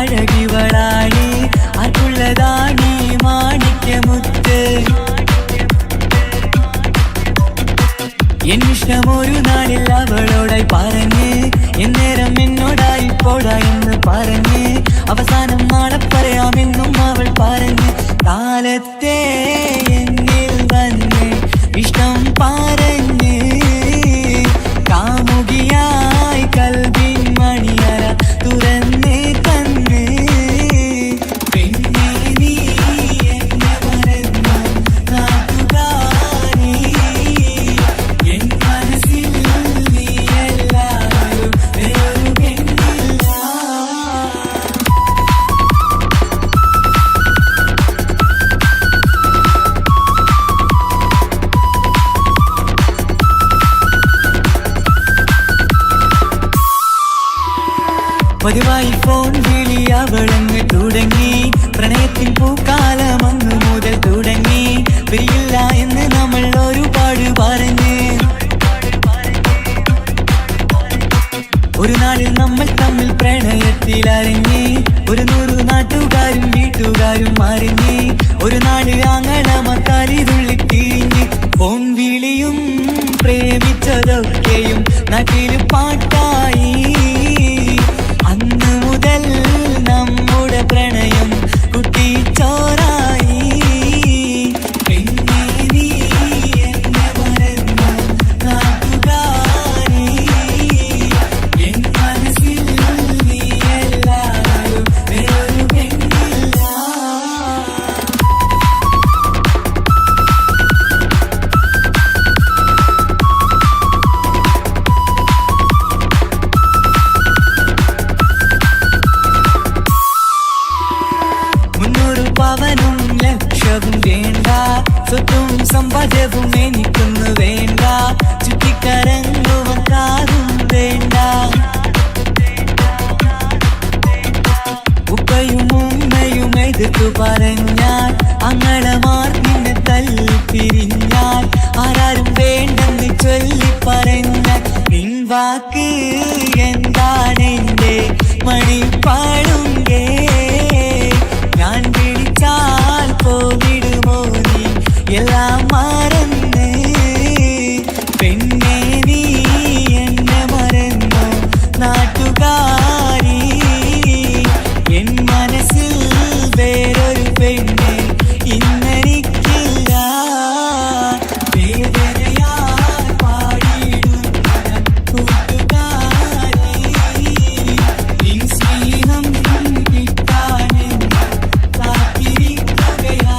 S5: അഴകിവളാണ് ആർക്കുള്ളതാണ് മാണിക്യമുത്ത് എന്നിഷ്ടം ഒരു നാളിൽ അവളോടായി പറഞ്ഞ് എന്നേരം എന്നോടായി പോടാ എന്ന് പറഞ്ഞ് അവസാനം നാളെ പറയാമെന്നും അവൾ പറഞ്ഞ് കാലത്തെ എന്നിൽ വന്ന് ഇഷ്ടം പറഞ്ഞ് കാമുകിയായി കൽവിൻ മണിയറ തുറന്ന് തന്ന് പിന്നെ നീ എന്നെ മറന്നു നാട്ടുകാരി എൻ മനസ്സിൽ നീ എല്ലാവരും വേറൊരു പെണ്ണില്ല പതിവായി ഫോൺ വിളി അവളങ്ങ് തുടങ്ങി പ്രണയത്തിൻ പൂക്കാലം അന്നു മുതൽ തുടങ്ങി പിരിയില്ല എന്ന് നമ്മൾ ഒരുപാട് പറഞ്ഞ് ഒരു നാളിൽ നമ്മൾ തമ്മിൽ പ്രണയത്തിലറിഞ്ഞ് 100 നാട്ടുകാരും വീട്ടുകാരും അറിഞ്ഞ് ഒരു നാട് ആങ്ങളമക്കാരി തുള്ളിത്തിരിഞ്ഞ് ഫോൺ വിളിയും പ്രേമിച്ചതൊക്കെയും നാട്ടിൽ പാട്ടായി അന്ന് മുതൽ നമ്മുടെ പ്രണയം കുട്ടിച്ചോറായി പിന്നെ നീ എന്നെ മറന്നു നാട്ടുകാരി എൻ മനസ്സിൽ നീ എല്ലാവരും വേറൊരു പെണ്ണില്ല പവനും ലക്ഷവും വേണ്ട സ്വത്തും സമ്പാദ്യവും എനിക്കൊന്നു വേണ്ട ചുറ്റിക്കറങ്ങുവാൻ കാറും വേണ്ട ഉപ്പയും ഉമ്മയും എതിർത്തു പറഞ്ഞാൽ അങ്ങളമാർ നിന്നെ തല്ലിപ്പിരിഞ്ഞാൽ ആരാരും വേണ്ടെന്ന് ചൊല്ലി പറഞ്ഞാൽ പിൻവാക്ക് എന്താണെന്റെ മണിപ്പാടുങ്കേ ഞാൻ വിളിച്ചാൽ പോവിടുമോ നീ എല്ലാം മറന്ന് പെണ്ണെ നീ എന്നെ മറന്നു നാട്ടുകാരി എൻ മനസ്സിൽ വേറൊരു പെണ്ണെ ഇന്നെനിക്കില്ല വേദനയാൽ പാടിയിടുന്ന കൂട്ടുകാരി നിൻ സ്നേഹം കിട്ടാനെന്ന് കാത്തിരിക്കുകയാ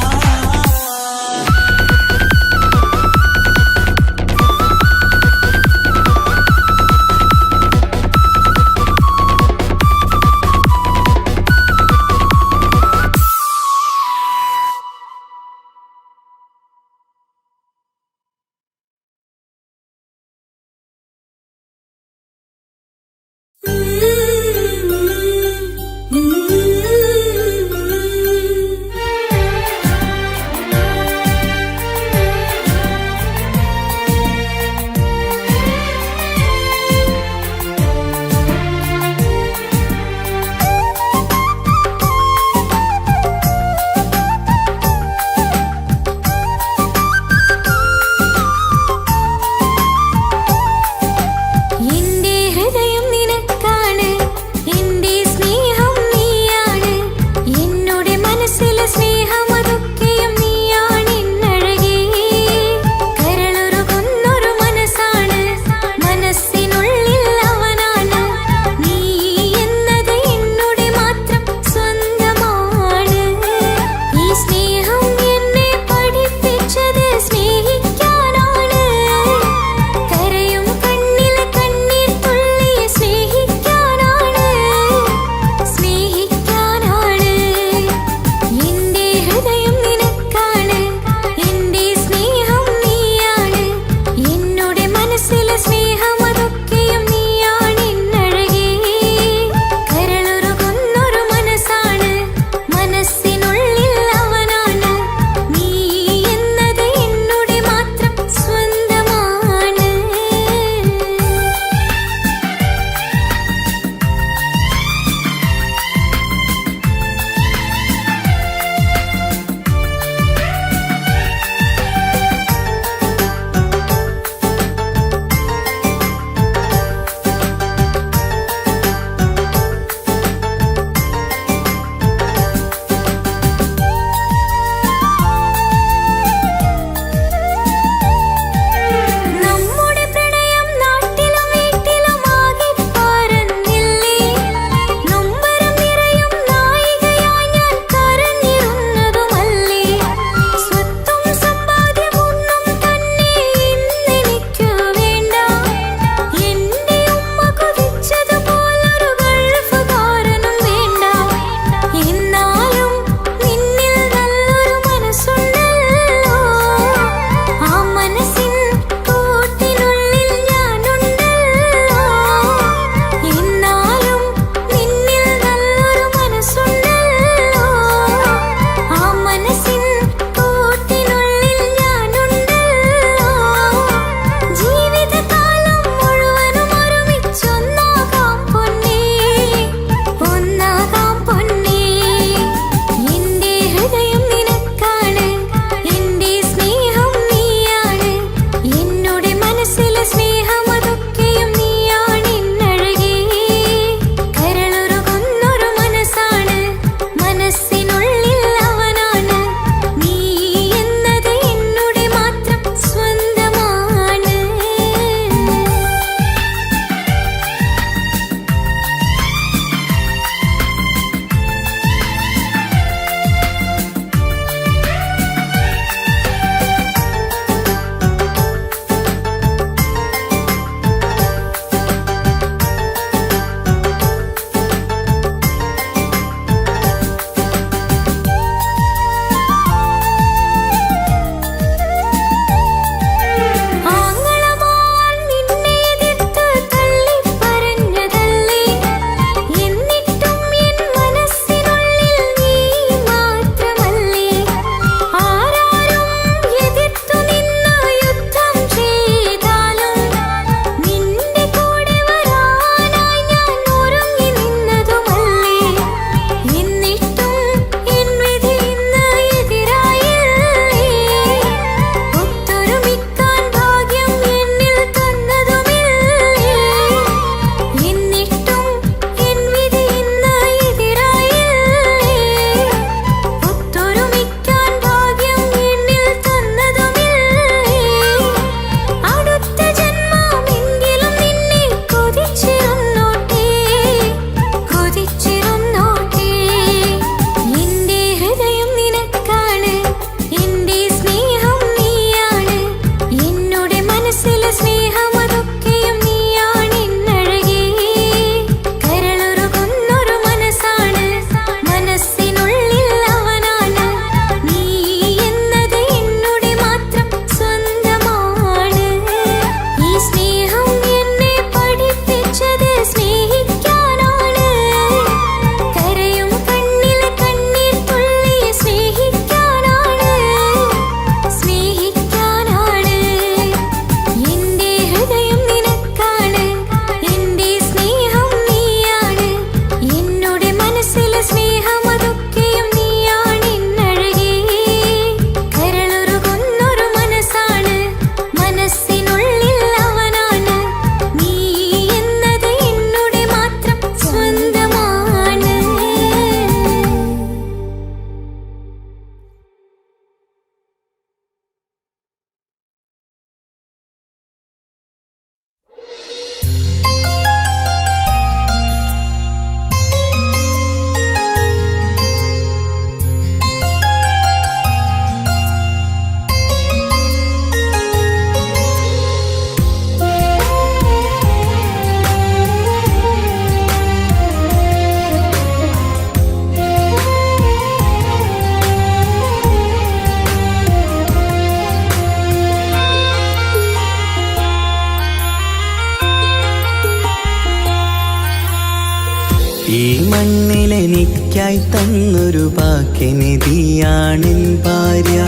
S2: മണ്ണിലെനിക്കായി തന്നൊരു ഭാഗ്യനിധിയാണെൻ ഭാര്യ.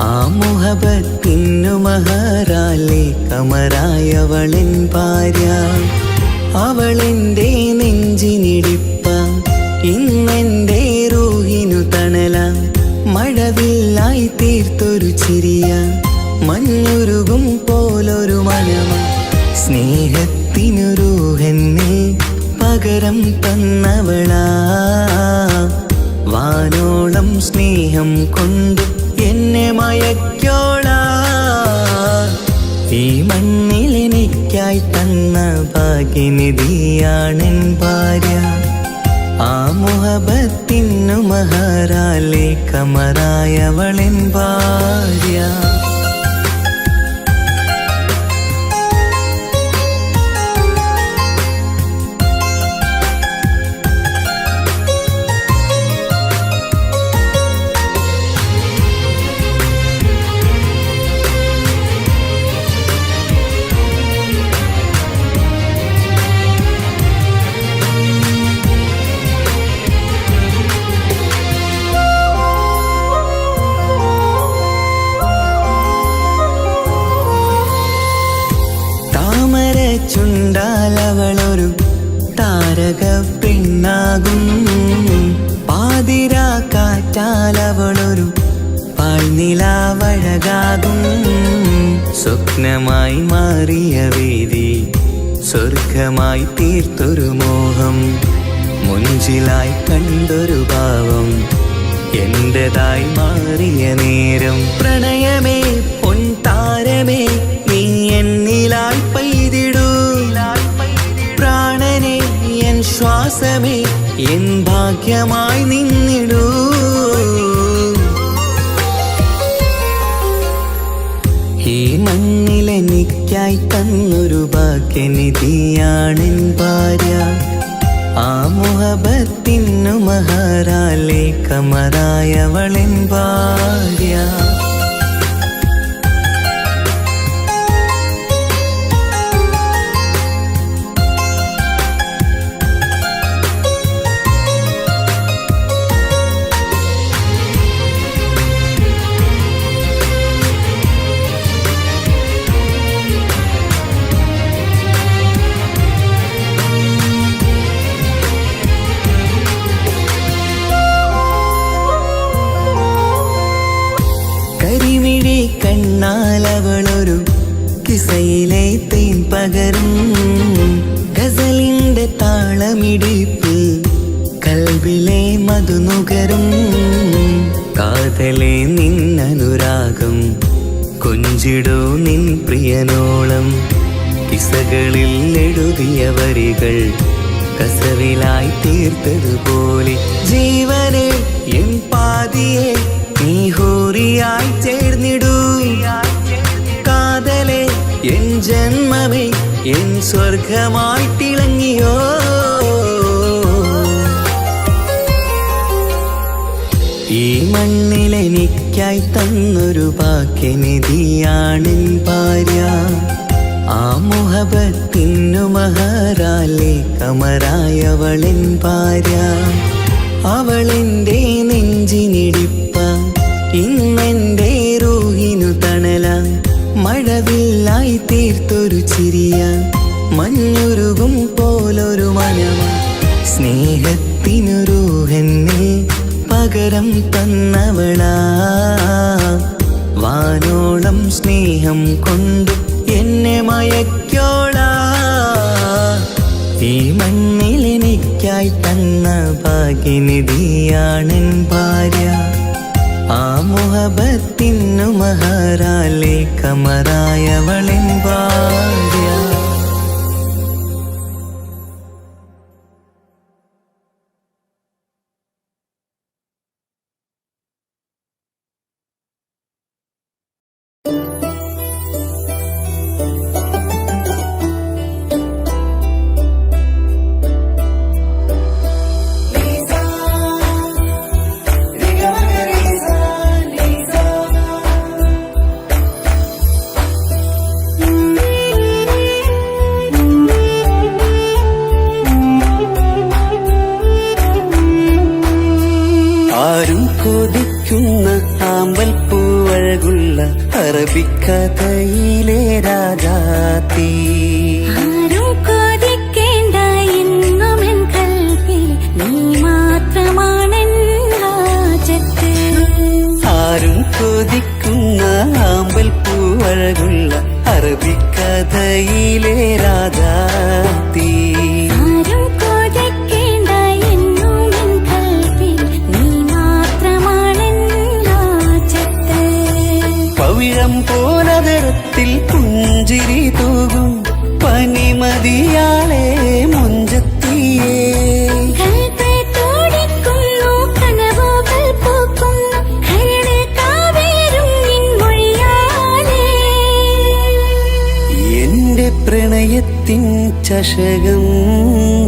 S2: ആ മുഹബത്തിനു മഹറാലെ കമറായവളെൻ ഭാര്യ. അവളെന്റെ നെഞ്ചിനിടിപ്പ, ഇന്നെന്റെ റൂഹിനു തണല. മഴവില്ലായി തീർത്തൊരു ചിരിയ, മഞ്ഞുരുകും പോലൊരു മനമ. സ്നേഹത്തിനു റൂഹെന്നെ പകരം തന്നവളാ. വാനോളം സ്നേഹം കൊണ്ട് എന്നെ മയക്കോളാ. ഈ മണ്ണിലെനിക്കായി തന്ന ഭാഗ്യനിധിയാണെൻ ഭാര്യ. ആ മുഹബത്തിനു മഹറാലെ കമറായവളെൻ ഭാര്യ. ചുണ്ടാലവളൊരു താരക പെണ്ണാകും. പാതിരാ കാറ്റാലവളൊരു പാൽനിലാവഴകാകും. സ്വപ്നമായി മാറിയ വേദി സ്വർഗമായി തീർത്തൊരു മോഹം. മുഞ്ചിലായി കണ്ടൊരു ഭാവം എന്റേതായി മാറിയ നേരം. പ്രണയമേ പൊൻതാരമേ നീ എന്നിലായി പെയ്തിടൂ. പ്രാണനെ എൻ ശ്വാസമേ എൻ ഭാഗ്യമായി നിന്നിടൂ. ഈ മണ്ണിലെനിക്കായി തന്നൊരു ഭാഗ്യനിധിയാണെൻ ഭാര്യ. ആ മുഹബത്തിനു മഹറാലെ കമറായവളെൻ ഭാര്യ. കരിമിഴി കണ്ണാലവളൊരു കിസയിലെ തേൻ പകരും. ഗസലിന്റെ താളമിടിപ്പ് കൽബിലെ മധുനുകരും. കാതലെ നിന്നനുരാഗം കൊഞ്ചിടൂ നിൻ പ്രിയനോളം. കിസകളിൽ എഴുതിയ വരികൾ കസവിലായി തീർത്തതുപോലെ. ജീവനെ എൻ പാതിയെ നീ ഹൂറിയായി ചേർന്നിടൂ. കാതലെ എൻ ജന്മമേ എൻ സ്വർഗമായി തിളങ്ങിയോ. ഈ മണ്ണിലെനിക്കായി തന്നൊരു ഭാഗ്യനിധിയാണെൻ ഭാര്യ. ആ മുഹബത്തിനു മഹറാലെ കമറായവളെൻ ഭാര്യ. അവളെന്റെ നെഞ്ചിനിടിപ്പ, ഇന്നെന്റെ റൂഹിനു തണല. മഴവില്ലായി തീർത്തൊരു ചിരിയ, മഞ്ഞുരുകും പോലൊരു മനമ. സ്നേഹത്തിനു റൂഹെന്നെ പകരം തന്നവളാ. വാനോളം സ്നേഹം കൊണ്ട് എന്നെ മയക്കോളാ. ഈ മണ്ണിലെനിക്കായി തന്ന ഭാഗ്യനിധിയാണെൻ ഭാര്യ. ആ മുഹബത്തിനു മഹറാലെ കമറായവളെൻ ഭാര്യ. അറബിക്കഥയിലെ രാജാത്തി.
S4: ആരും കൊതിക്കേണ്ട എന്നുമെൻ കൽവിൽ നീ മാത്രമാണെൻ ഹാജത്ത്.
S2: ആരും കൊതിക്കുന്ന ആമ്പൽ പൂവഴകുള്ള അറബിക്കഥയിലെ രാജാത്തി.
S4: ആരും കൊതിക്കേണ്ട എന്നുമെൻ കൽവിൽ നീ മാത്രമാണെൻ ഹാജത്ത്.
S2: പവിഴം പോലതരത്തിൽ പുഞ്ചിരി തൂകും പനിമതിയാളെ മുഞ്ചത്തിയേ.
S4: കൽബ് തുടിക്കുന്നു, കനവുകൾ പൂക്കുന്നു, കരള് കാവേരും നിൻ മൊഴിയാലേ.
S2: എന്റെ പ്രണയത്തിൻ ചഷകം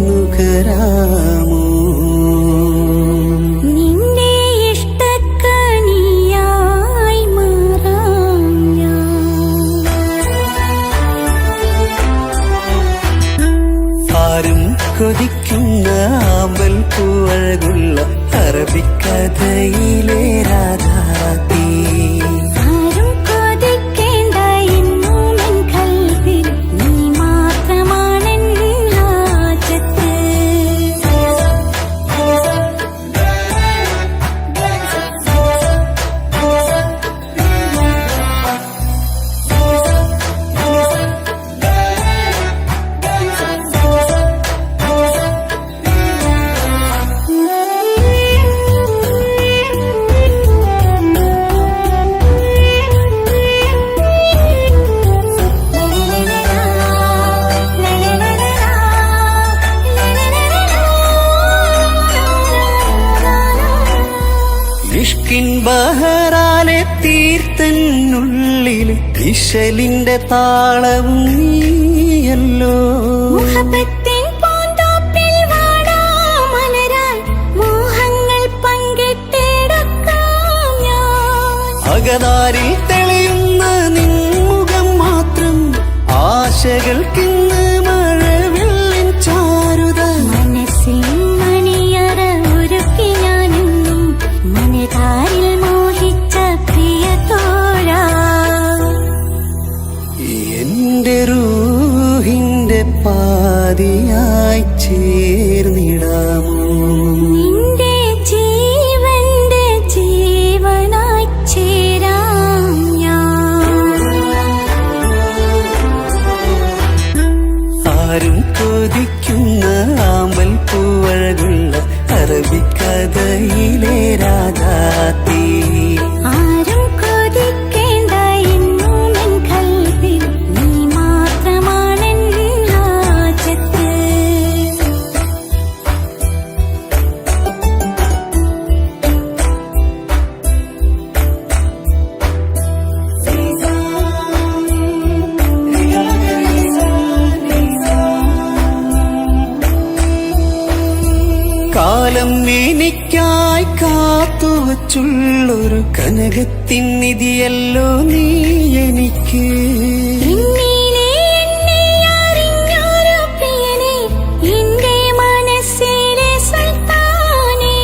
S2: നുകരാമോ?
S4: നിന്റെ ഇഷ്ടക്കണിയായി മാറാം ഞാൻ.
S2: ആരും കൊതിക്കുന്ന ആമ്പൽ പൂവഴകുള്ള അറബിക്കഥയിലെ രാജാത്തി.
S4: ആരും കൊതിക്കേണ്ട എന്നുമെൻ കൽവിൽ നീ മാത്രമാണെൻ ഹാജത്ത്.
S2: ഇഷ്കിൻ ബഹറാലെ തീർത്തനുള്ളിൽ ഇശലിന്റെ താളവും നീയല്ലോ.
S4: മുഹബത്തിൻ പൂന്തോപ്പിൽ വാടാമലരായി മോഹങ്ങൾ പങ്കിട്ടെടുക്കാം ഞാൻ.
S2: അകതാരിൽ തെളിയുന്ന നിൻമുഖം മാത്രം ആശകൾക്കിന്ന് മഴവില്ലിൻ ചാരുത.
S4: മനസ്സിൻ മണിയറ ഒരുക്കി ഞാനെന്നും മനതാരിൽ മോഹിച്ച പ്രിയ തോഴാ.
S2: എന്റെ റൂഹിന്റെ പാതിയായി ചേർന്നിടാമോ?
S4: നിന്റെ ജീവന്റെ ജീവനായി ചേരാം ഞാൻ.
S2: ആരും കൊതിക്കുന്ന ആമ്പൽ പൂവഴകുള്ള അറബിക്കഥയിലെ രാജാത്തി.
S4: ആരും കൊതിക്കേണ്ട എന്നുമെൻ കൽവിൽ നീ മാത്രമാണെൻ ഹാജത്ത്.
S2: കാലം എനിക്കായി കാത്തുവച്ചുള്ളൊരു കനകത്തിൻ നിധിയല്ലോ നീ എനിക്ക്.
S4: എന്നിലെ എന്നെ അറിഞ്ഞൊരു പ്രിയനെ, എന്റെ മനസ്സിലെ സുൽത്താനേ.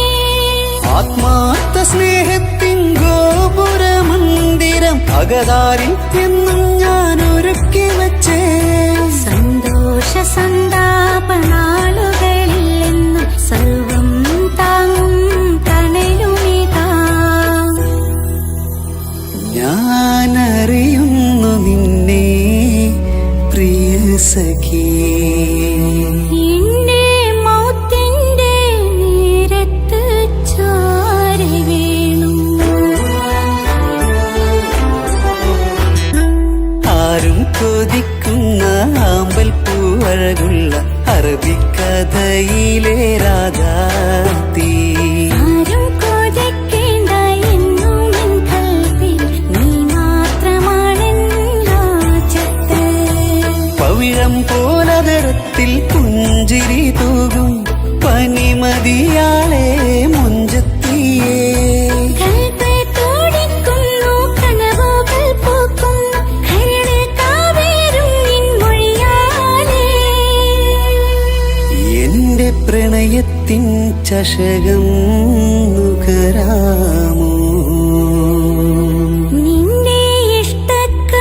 S2: ആത്മാർത്ഥ സ്നേഹത്തിൻ ഗോപുര മന്ദിരം അകതാരിൽ എന്നും ഞാൻ ഒരുക്കി വച്ചേ.
S4: സന്തോഷ സന്താപനാളുകളിൽ എന്നും സർവം താങ്ങും തണലുമിതാ.
S2: ഞാനറിയുന്നു നിന്നെ പ്രിയ സഖി.
S4: എന്റെ മൗത്തിന്റെ നേരത്ത് ചാരി വീണു.
S2: ആരും കൊതിക്കുന്ന ആമ്പൽ പൂവഴകുള്ള അറബിക്കഥയിലെ രാജാത്തി.
S4: ആരും കൊതിക്കേണ്ട എന്നുമെൻ കൽവിൽ നീ മാത്രമാണെൻ ഹാജത്ത്.
S2: പവിഴം പോലതരത്തിൽ പുഞ്ചിരി തൂകും പനിമതിയാളെ മുഞ്ചത്തിയേ.
S4: കൽബ് തുടിക്കുന്നു, കനവുകൾ പൂക്കുന്നു, കരള് കാവേരും നിൻ മൊഴിയാലേ.
S2: എന്റെ പ്രണയത്തിൻ ചഷകം നുകരാമോ?
S4: നിന്റെ ഇഷ്ടക്ക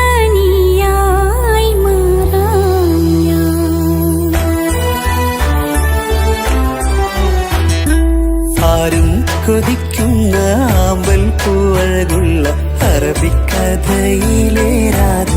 S6: കൊതിക്കുന്ന ആമ്പൽ പൂവഴകുള്ള അറബിക്കഥയിലെ രാധ